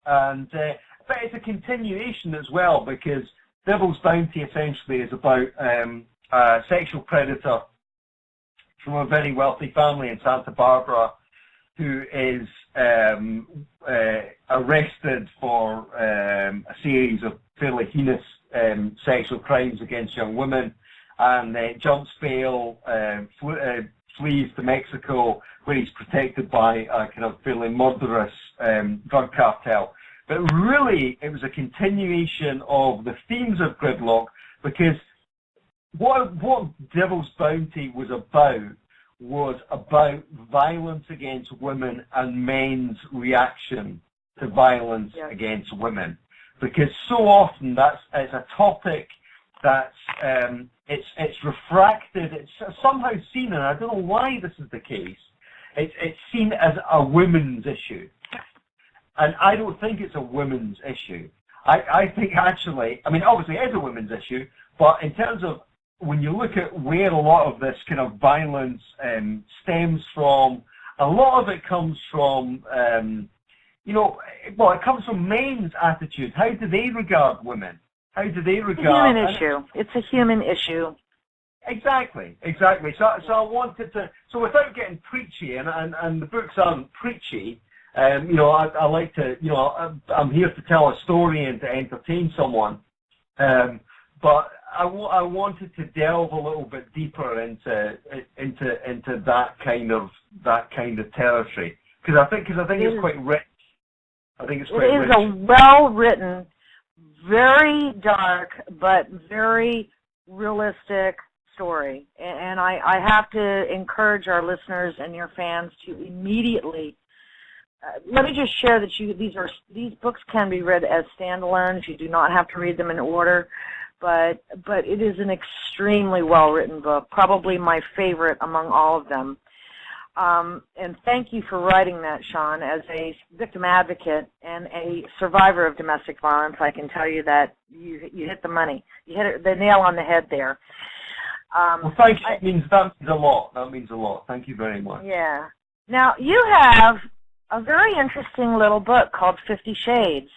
Speaker 4: and but it's a continuation as well, because Devil's Bounty essentially is about a sexual predator from a very wealthy family in Santa Barbara who is arrested for a series of fairly heinous sexual crimes against young women, and jumps bail, flees to Mexico, where he's protected by a kind of fairly murderous drug cartel. But really, it was a continuation of the themes of Gridlock, because what Devil's Bounty was about violence against women and men's reaction to violence against women. Because so often it's a topic that's it's refracted, it's somehow seen, and I don't know why this is the case, it's seen as a women's issue. And I don't think it's a women's issue. I think actually, I mean, obviously it is a women's issue, but in terms of when you look at where a lot of this kind of violence stems from, a lot of it comes from, it comes from men's attitude. How do they regard women? How do they regard...
Speaker 3: It's a human issue. It's a human issue.
Speaker 4: Exactly. So I wanted to... So without getting preachy, and the books aren't preachy, I like to, I'm here to tell a story and to entertain someone, but I wanted to delve a little bit deeper into that kind of territory, because I think it's quite rich. I think it's quite rich.
Speaker 3: It is a well-written, very dark but very realistic story, and I have to encourage our listeners and your fans to immediately. Let me just share that these books can be read as standalones. You do not have to read them in order, but it is an extremely well-written book, probably my favorite among all of them. And thank you for writing that, Sean. As a victim advocate and a survivor of domestic violence, I can tell you that you hit the money. You hit the nail on the head there.
Speaker 4: Well, thank you. That means a lot. That means a lot. Thank you very much.
Speaker 3: Yeah. Now, you have a very interesting little book called 50 Shades.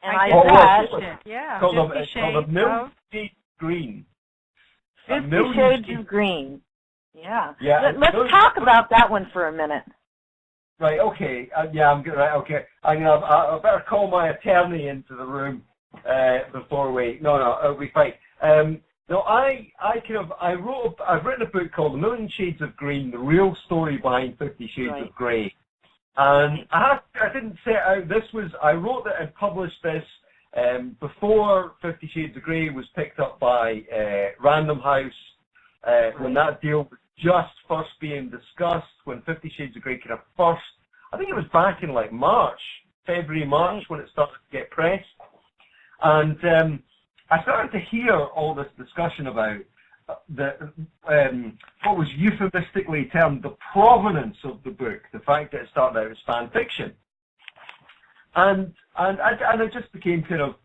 Speaker 3: And I
Speaker 2: called
Speaker 4: A Million Shades of Green.
Speaker 3: 50 Shades of Green. Yeah. Let's talk about that one for a minute.
Speaker 4: Right, okay. I'm good. Right, okay. I better call my attorney into the room before we... No, it'll be fine. I've written a book called A Million Shades of Green, the real story behind 50 Shades of Grey. And I didn't set out, I wrote that and published this before 50 Shades of Grey was picked up by Random House, when that deal was just first being discussed, when 50 Shades of Grey kind of first, I think it was back in like February, March, when it started to get pressed. And I started to hear all this discussion about what was euphemistically termed the provenance of the book, the fact that it started out as fan fiction. And I just became kind of,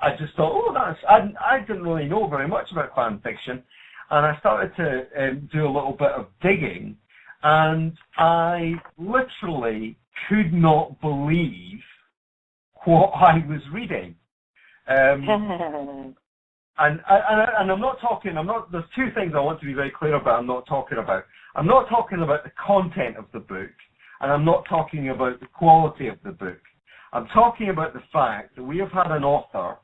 Speaker 4: I just thought, I didn't really know very much about fan fiction. And I started to do a little bit of digging, and I literally could not believe what I was reading. And I'm not talking, there's two things I want to be very clear about I'm not talking about. I'm not talking about the content of the book, and I'm not talking about the quality of the book. I'm talking about the fact that we have had an author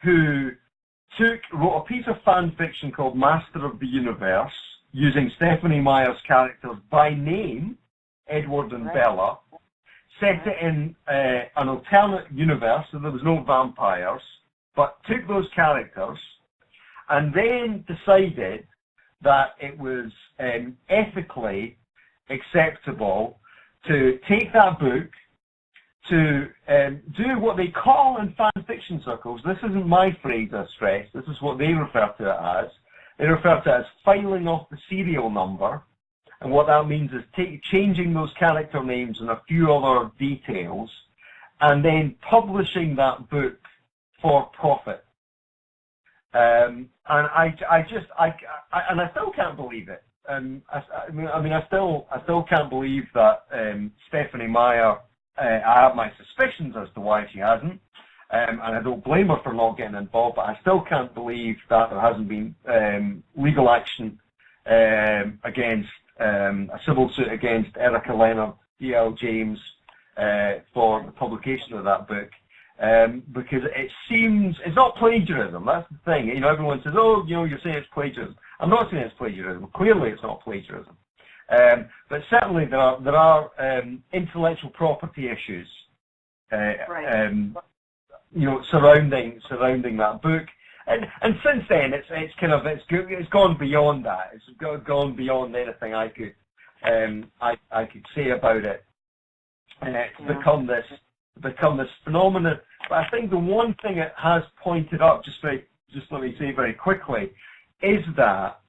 Speaker 4: who wrote a piece of fan fiction called Master of the Universe, using Stephanie Meyer's characters by name, Edward and Bella, set it in an alternate universe, so there was no vampires, but took those characters and then decided that it was ethically acceptable to take that book, to do what they call in fan fiction circles, this isn't my phrase, I stress, this is what they refer to it as. They refer to it as filing off the serial number, and what that means is changing those character names and a few other details, and then publishing that book for profit. and I still can't believe it. I still can't believe that Stephanie Meyer. I have my suspicions as to why she hasn't, and I don't blame her for not getting involved. But I still can't believe that there hasn't been legal action against a civil suit against Erica Leonard, E.L. James, for the publication of that book. Because it seems it's not plagiarism. That's the thing. Everyone says, "Oh, you're saying it's plagiarism." I'm not saying it's plagiarism. Clearly, it's not plagiarism. But certainly, there are intellectual property issues,
Speaker 3: right.
Speaker 4: Surrounding that book. And since then, it's gone beyond that. It's gone beyond anything I could say about it, and it's become this phenomenon. But I think the one thing it has pointed up, just let me say very quickly, is that,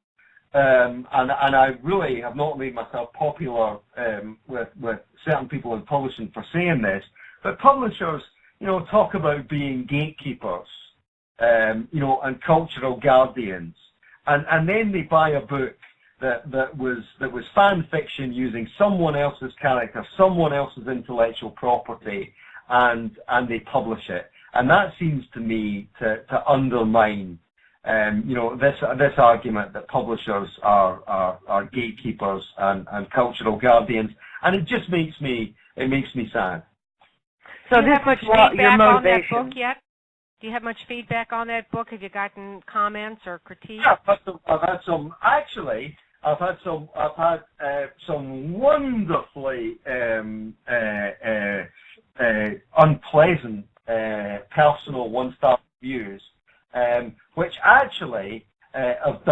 Speaker 4: and I really have not made myself popular with certain people in publishing for saying this, but publishers, talk about being gatekeepers, and cultural guardians, and then they buy a book that was fan fiction using someone else's character, someone else's intellectual property, and they publish it, and that seems to me to undermine, this argument that publishers are gatekeepers and cultural guardians, and it just makes me sad.
Speaker 3: So
Speaker 2: do you have much
Speaker 3: your
Speaker 2: feedback on that
Speaker 3: motivation.
Speaker 2: book yet? Do you have much feedback on that book? Have you gotten comments or critiques?
Speaker 4: Yeah, I've had some. Actually, I've had some wonderfully unpleasant personal one-star reviews, which actually have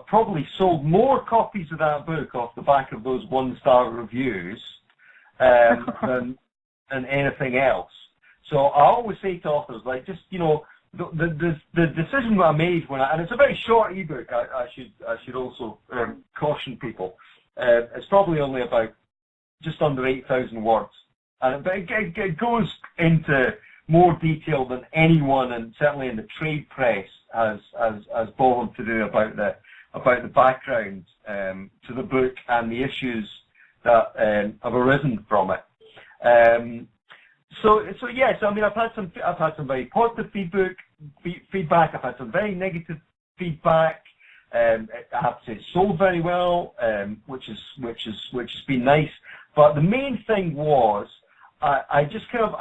Speaker 4: probably sold more copies of that book off the back of those one-star reviews than anything else. So I always say to authors, the decision that I made and it's a very short ebook. I should also caution people. It's probably only about just under 8,000 words, but it goes into more detail than anyone, and certainly in the trade press, has bothered to do about the background to the book and the issues that have arisen from it. So yes, I've had some very positive feedback. I've had some very negative feedback. I have to say, it's sold very well, which has been nice. But the main thing was, I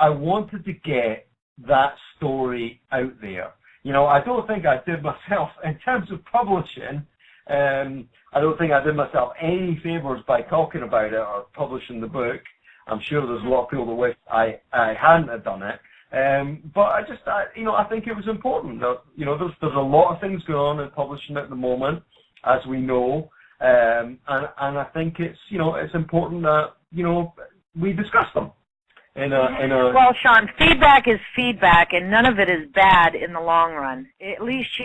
Speaker 4: wanted to get that story out there. I don't think I did myself, in terms of publishing, I don't think I did myself any favors by talking about it or publishing the book. I'm sure there's a lot of people that wish I hadn't have done it. But I think it was important that, there's a lot of things going on in publishing at the moment, as we know. And I think it's important that, we discuss them.
Speaker 3: Well, Sean, feedback is feedback, and none of it is bad in the long run. At least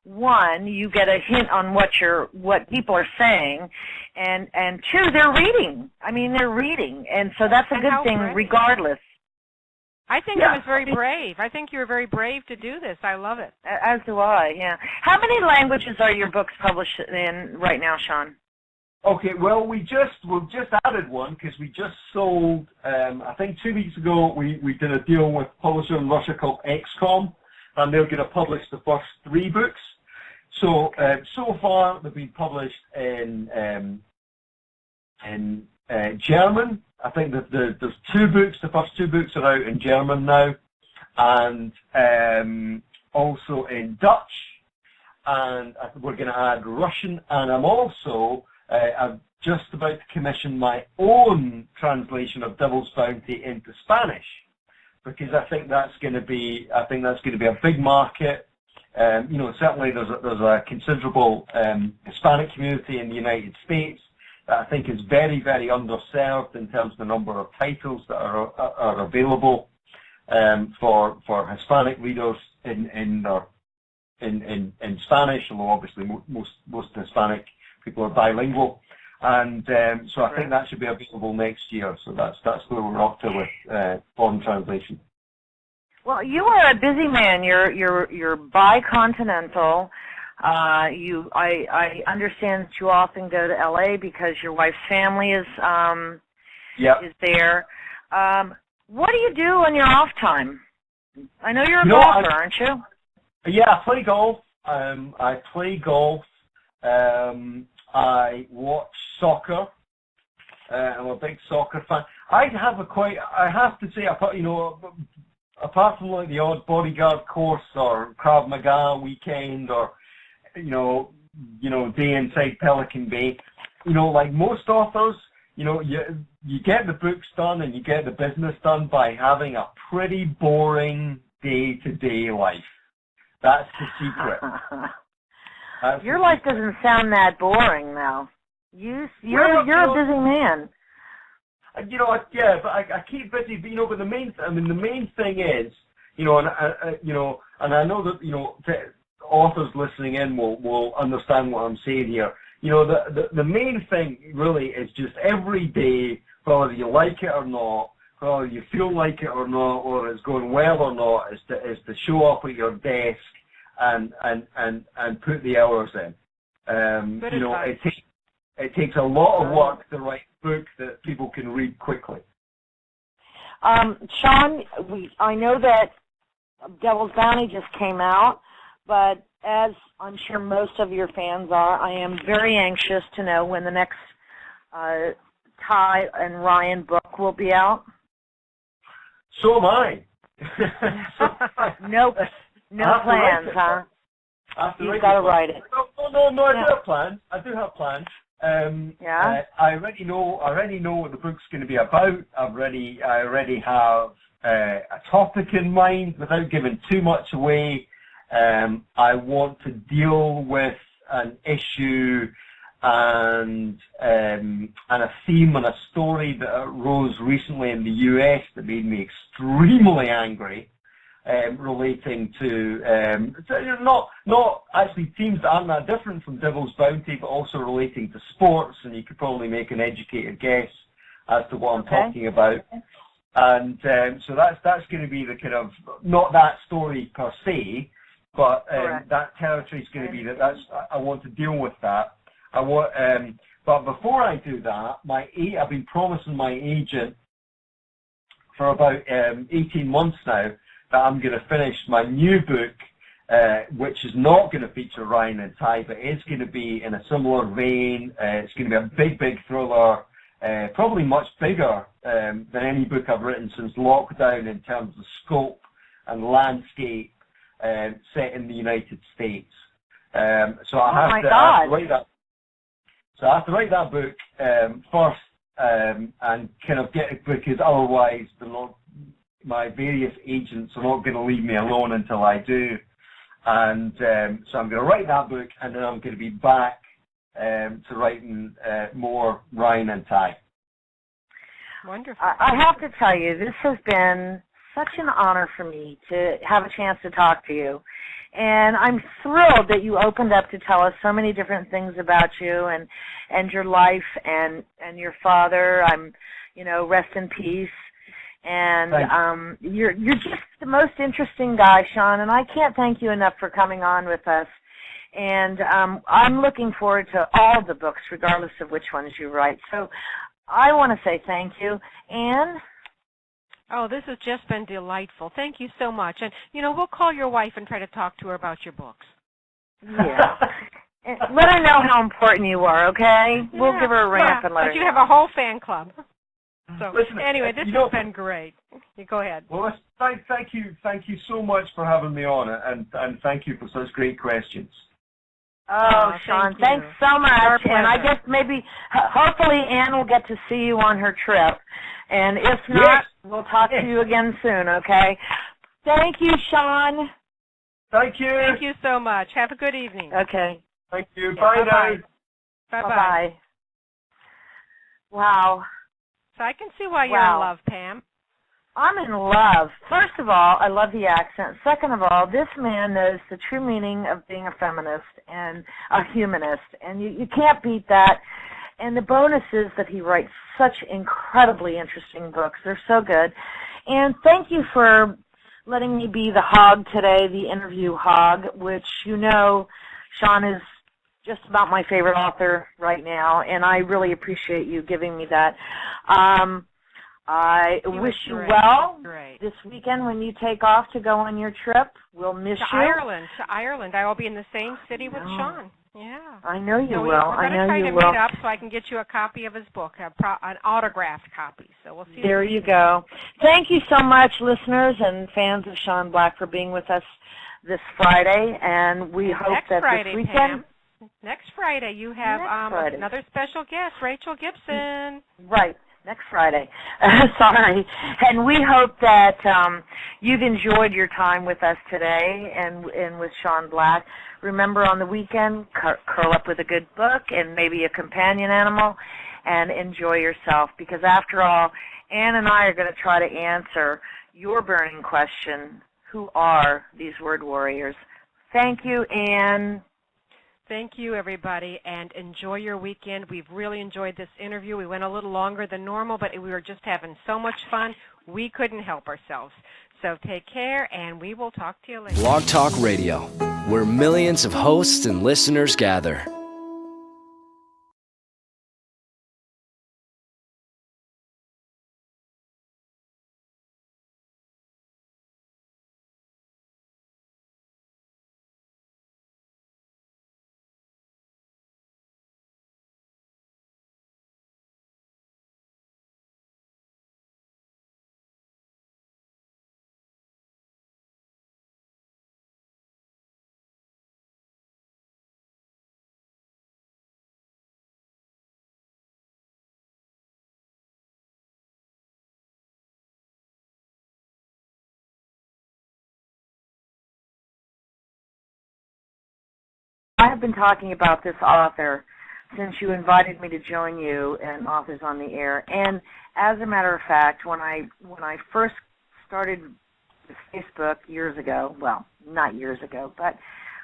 Speaker 3: one, you get a hint on what people are saying, and two, they're reading. They're reading, and so that's a good thing, regardless.
Speaker 2: I think it was very brave. I think you were very brave to do this. I love it.
Speaker 3: As do I. Yeah. How many languages are your books published in right now, Sean?
Speaker 4: Okay, well, we've just added one because we just sold. I think 2 weeks ago we did a deal with a publisher in Russia called XCOM, and they're going to publish the first 3 books. So so far they've been published in German. I think that there's 2 books. The first 2 books are out in German now, and also in Dutch. And we're going to add Russian. And I'm just about to commission my own translation of Devil's Bounty into Spanish, because I think that's going to be a big market. Certainly there's a considerable Hispanic community in the United States that I think is very, very underserved in terms of the number of titles that are available for Hispanic readers in Spanish, although obviously most Hispanic people are bilingual, and so I think that should be available next year. So that's where we're up to with foreign translation.
Speaker 3: Well, you are a busy man. You're bicontinental. I understand that you often go to LA because your wife's family is is there. What do you do on your off time? I know you're a golfer, aren't you?
Speaker 4: Yeah, I play golf. I play golf. I watch soccer. I'm a big soccer fan. I have to say, apart from like the odd bodyguard course or Krav Maga weekend or, day inside Pelican Bay, like most authors, you get the books done and you get the business done by having a pretty boring day-to-day life. That's the secret.
Speaker 3: Your life doesn't sound that boring, though. You're a busy man.
Speaker 4: But I keep busy. But the main thing is, and I know that authors listening in will understand what I'm saying here. The main thing really is just every day, whether you like it or not, whether you feel like it or not, or it's going well or not, is to show up at your desk and put the hours in. It takes a lot of work to write a book that people can read quickly.
Speaker 3: Sean, I know that Devil's Bounty just came out, but as I'm sure most of your fans are, I am very anxious to know when the next Ty and Ryan book will be out.
Speaker 4: So am I.
Speaker 3: No plans, huh? You've got to write it.
Speaker 4: No, I do have plans. I already know what the book's going to be about. I already have a topic in mind without giving too much away. I want to deal with an issue and a theme and a story that arose recently in the US that made me extremely angry, relating to not actually themes that aren't that different from Devil's Bounty, but also relating to sports, and you could probably make an educated guess as to what I'm talking about. And so that's going to be the kind of, not that story per se, but that territory is going to be that's I want to deal with that. But before I do that, I've been promising my agent for about 18 months now that I'm going to finish my new book, which is not going to feature Ryan and Ty, but is going to be in a similar vein. It's going to be a big thriller, probably much bigger than any book I've written since lockdown in terms of scope and landscape, set in the United States. So I have to write that. So I have to write that book first and kind of get it, because otherwise my various agents are not going to leave me alone until I do. And so I'm going to write that book, and then I'm going to be back to writing more Ryan and Ty.
Speaker 2: Wonderful.
Speaker 3: I have to tell you, this has been such an honor for me to have a chance to talk to you. And I'm thrilled that you opened up to tell us so many different things about you and your life and your father. Rest in peace. And you're just the most interesting guy, Sean, and I can't thank you enough for coming on with us. And I'm looking forward to all the books, regardless of which ones you write. So I want to say thank you. Anne?
Speaker 2: Oh, this has just been delightful. Thank you so much. And, we'll call your wife and try to talk to her about your books.
Speaker 3: Yeah. Let her know how important you are, okay?
Speaker 2: Yeah.
Speaker 3: We'll give her a ring up and let her know.
Speaker 2: But you have a whole fan club. So,
Speaker 4: listen,
Speaker 2: anyway, this has been great. You go ahead.
Speaker 4: Well, thank you so much for having me on, and thank you for such great questions.
Speaker 3: Oh, Sean, thanks so much. And I guess maybe, hopefully, Anne will get to see you on her trip. And if not, we'll talk to you again soon, okay? Thank you, Sean.
Speaker 4: Thank you.
Speaker 2: Thank you so much. Have a good evening.
Speaker 3: Okay.
Speaker 4: Thank you. Bye now.
Speaker 2: Bye-bye.
Speaker 3: Wow.
Speaker 2: So I can see why you're in love, Pam.
Speaker 3: I'm in love. First of all, I love the accent. Second of all, this man knows the true meaning of being a feminist and a humanist, and you can't beat that. And the bonus is that he writes such incredibly interesting books. They're so good. And thank you for letting me be the hog today, the interview hog, which you know, Sean is just about my favorite author right now, and I really appreciate you giving me that. I wish you well this weekend when you take off to go on your trip. We'll miss you.
Speaker 2: To Ireland. I will be in the same city with Sean. Yeah.
Speaker 3: I know you will.
Speaker 2: I know you will. We're going to try to meet up so I can get you a copy of his book, an autographed copy. So we'll see.
Speaker 3: There you go. Thank you so much, listeners and fans of Sean Black, for being with us this Friday, and we hope that this weekend.
Speaker 2: Pam, next Friday you have another special guest, Rachel Gibson.
Speaker 3: Right. Next Friday. Sorry. And we hope that you've enjoyed your time with us today and with Sean Black. Remember, on the weekend, curl up with a good book and maybe a companion animal and enjoy yourself, because after all, Ann and I are going to try to answer your burning question: who are these word warriors? Thank you, Ann.
Speaker 2: Thank you, everybody, and enjoy your weekend. We've really enjoyed this interview. We went a little longer than normal, but we were just having so much fun, we couldn't help ourselves. So take care, and we will talk to you later.
Speaker 1: Blog Talk Radio, where millions of hosts and listeners gather.
Speaker 3: I have been talking about this author since you invited me to join you and Authors on the Air. And as a matter of fact, when I first started Facebook years ago, well, not years ago, but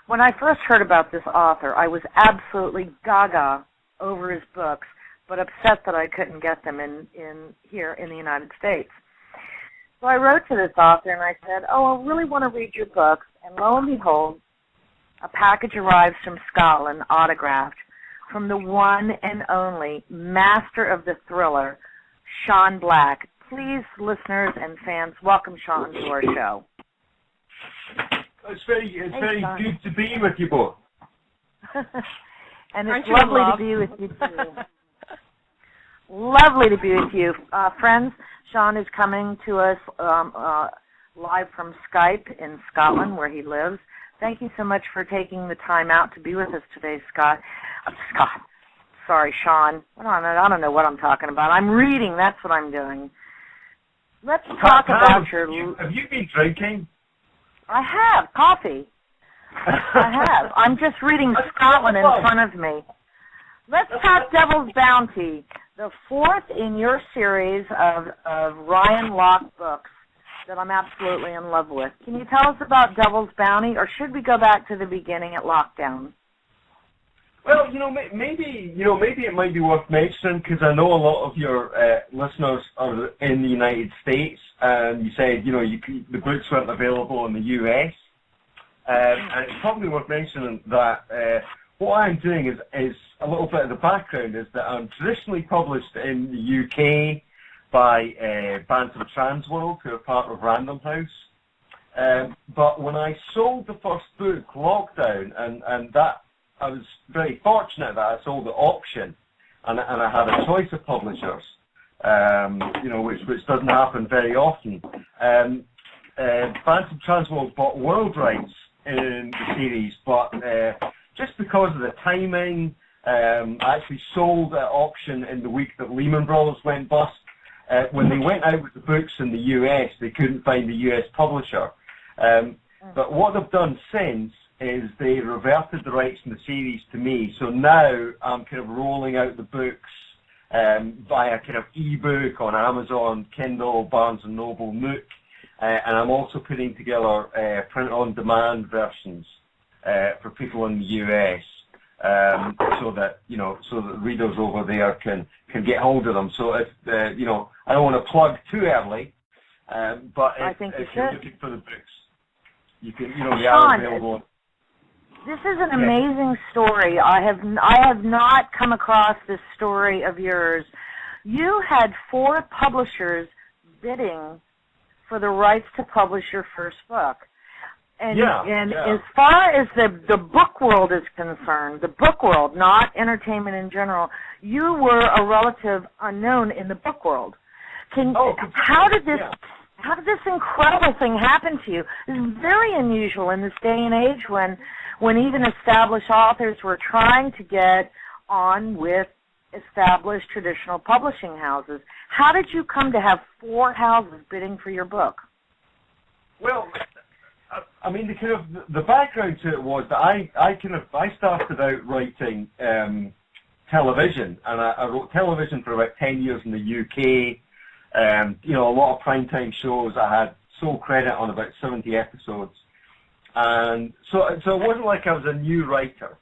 Speaker 3: when I first heard about this author, I was absolutely gaga over his books, but upset that I couldn't get them in here in the United States. So I wrote to this author and I said, I really want to read your books. And lo and behold, a package arrives from Scotland, autographed, from the one and only master of the thriller, Sean Black. Please, listeners and fans, welcome Sean to our show.
Speaker 4: It's very good to be with you both.
Speaker 3: And it's lovely to be with you, too. Lovely to be with you. Friends, Sean is coming to us live from Skype in Scotland, where he lives. Thank you so much for taking the time out to be with us today, Scott. Sorry, Sean. I don't know what I'm talking about. I'm reading. That's what I'm doing. Let's talk about your...
Speaker 4: Have you been drinking?
Speaker 3: I have. Coffee. I have. I'm just reading Scotland in front of me. Let's talk Devil's Bounty, the fourth in your series of RyanLock books that I'm absolutely in love with. Can you tell us about Devil's Bounty, or should we go back to the beginning at lockdown?
Speaker 4: Well, maybe it might be worth mentioning, because I know a lot of your listeners are in the United States, and you said the books weren't available in the US, and it's probably worth mentioning that what I'm doing is a little bit of the background is that I'm traditionally published in the UK by Bantam Transworld, who are part of Random House. But when I sold the first book, Lockdown, and that I was very fortunate that I sold at auction, and I had a choice of publishers, which doesn't happen very often. Bantam Transworld bought world rights in the series, but just because of the timing, I actually sold at auction in the week that Lehman Brothers went bust. When they went out with the books in the US, they couldn't find the US publisher. But what they've done since is they reverted the rights in the series to me. So now I'm kind of rolling out the books via kind of ebook on Amazon, Kindle, Barnes & Noble, Nook, and I'm also putting together print-on-demand versions for people in the US. So that readers over there can get hold of them. So if I don't want to plug too early, But
Speaker 3: I think
Speaker 4: if
Speaker 3: you
Speaker 4: you're
Speaker 3: should.
Speaker 4: looking for the books, you can, they are available.
Speaker 3: This is an amazing story. I have not come across this story of yours. You had 4 publishers bidding for the rights to publish your first book. And as far as the book world is concerned, the book world, not entertainment in general, you were a relative unknown in the book world. How did this incredible thing happen to you? It's very unusual in this day and age when even established authors were trying to get on with established traditional publishing houses. How did you come to have 4 houses bidding for your book?
Speaker 4: Well, I mean, the background to it was that I started out writing television, and I wrote television for about 10 years in the UK. A lot of primetime shows. I had sole credit on about 70 episodes, and so it wasn't like I was a new writer.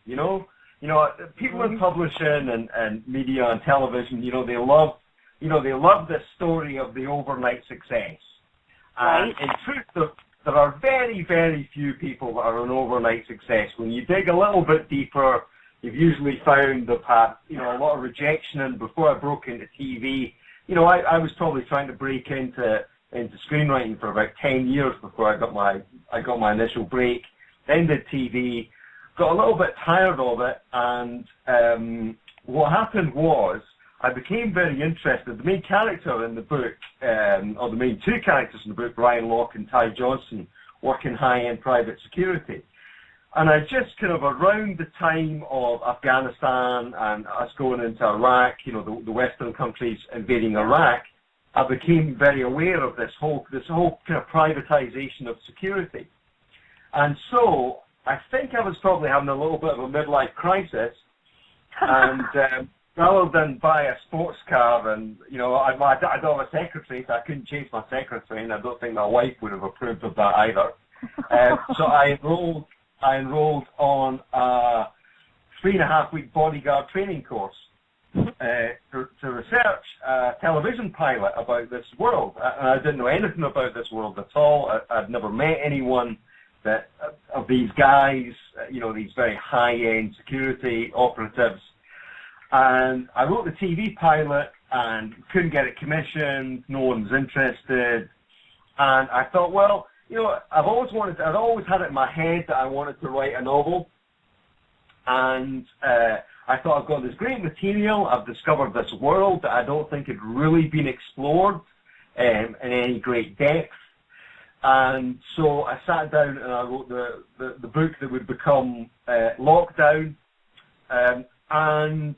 Speaker 4: People in publishing and media and television, they love the story of the overnight success. And in truth, there are very, very few people that are an overnight success. When you dig a little bit deeper, you've usually found they've had, a lot of rejection. And before I broke into TV, I was probably trying to break into screenwriting for about 10 years before I got my initial break. Then did TV, got a little bit tired of it, and what happened was I became very interested. The main character in the book, or the main 2 characters in the book, RyanLock and Ty Johnson, work in high-end private security. And I just kind of, around the time of Afghanistan and us going into Iraq, the Western countries invading Iraq, I became very aware of this whole kind of privatization of security. And so I think I was probably having a little bit of a midlife crisis, and rather than buy a sports car, and I don't have a secretary, so I couldn't change my secretary, and I don't think my wife would have approved of that either. So I enrolled on a 3.5-week bodyguard training course to research a television pilot about this world. And I didn't know anything about this world at all. I'd never met anyone of these guys, these very high-end security operatives. And I wrote the TV pilot and couldn't get it commissioned. No one was interested. And I thought, well, I'd always had it in my head that I wanted to write a novel. And I thought, I've got this great material. I've discovered this world that I don't think had really been explored in any great depth. And so I sat down and I wrote the book that would become Lockdown. And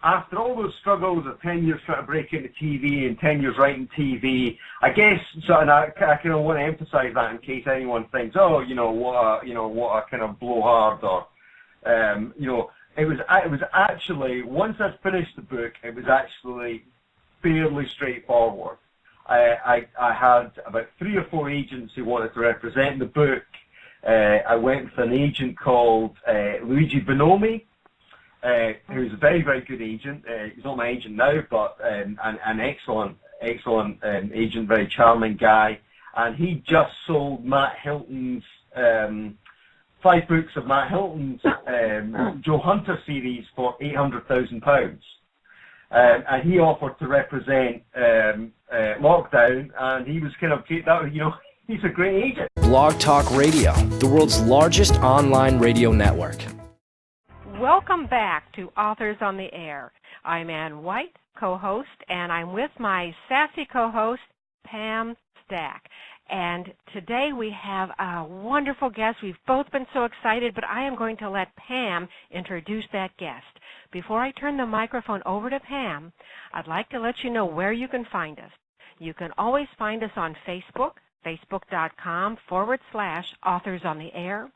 Speaker 4: after all those struggles of 10 years trying to break into TV and 10 years writing TV, I guess, and I kind of want to emphasize that in case anyone thinks, what a kind of blowhard, or, it was actually, once I finished the book, it was actually fairly straightforward. I had about 3 or 4 agents who wanted to represent the book. I went with an agent called Luigi Bonomi, who's a very, very good agent. He's not my agent now, but an excellent agent, very charming guy. And he just sold Matt Hilton's 5 books of Matt Hilton's Joe Hunter series for £800,000. And he offered to represent Lockdown, and he was kind of, he's a great agent.
Speaker 1: Blog Talk Radio, the world's largest online radio network.
Speaker 2: Welcome back to Authors on the Air. I'm Ann White, co-host, and I'm with my sassy co-host, Pam Stack. And today we have a wonderful guest. We've both been so excited, but I am going to let Pam introduce that guest. Before I turn the microphone over to Pam, I'd like to let you know where you can find us. You can always find us on Facebook, facebook.com/Authors on the Air.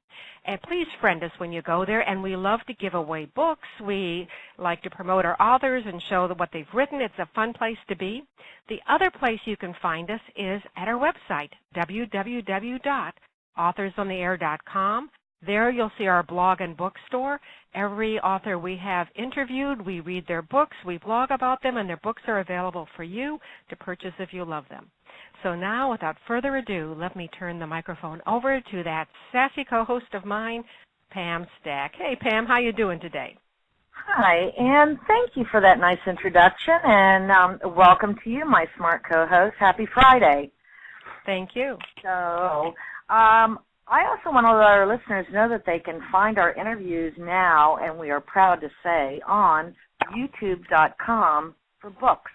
Speaker 2: And please friend us when you go there, and we love to give away books. We like to promote our authors and show what they've written. It's a fun place to be. The other place you can find us is at our website, www.authorsontheair.com. There you'll see our blog and bookstore. Every author we have interviewed, we read their books, we blog about them, and their books are available for you to purchase if you love them. So now, without further ado, let me turn the microphone over to that sassy co-host of mine, Pam Stack. Hey, Pam, how you doing today?
Speaker 3: Hi, and thank you for that nice introduction, and welcome to you, my smart co-host. Happy Friday.
Speaker 2: Thank you.
Speaker 3: So, I also want to let our listeners know that they can find our interviews now, and we are proud to say, on youtube.com for books.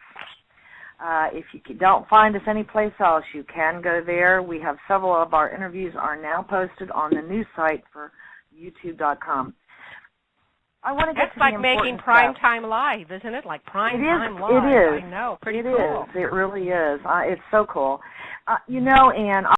Speaker 3: If you don't find us anyplace else, you can go there. We have several of our interviews are now posted on the new site for youtube.com. I want to get
Speaker 2: That's
Speaker 3: to
Speaker 2: like
Speaker 3: the
Speaker 2: making
Speaker 3: important
Speaker 2: Prime
Speaker 3: stuff.
Speaker 2: Time Live, isn't it? Like Prime Time Live.
Speaker 3: It is.
Speaker 2: I know. Pretty
Speaker 3: It
Speaker 2: cool.
Speaker 3: is. It really is. It's so cool. Anne,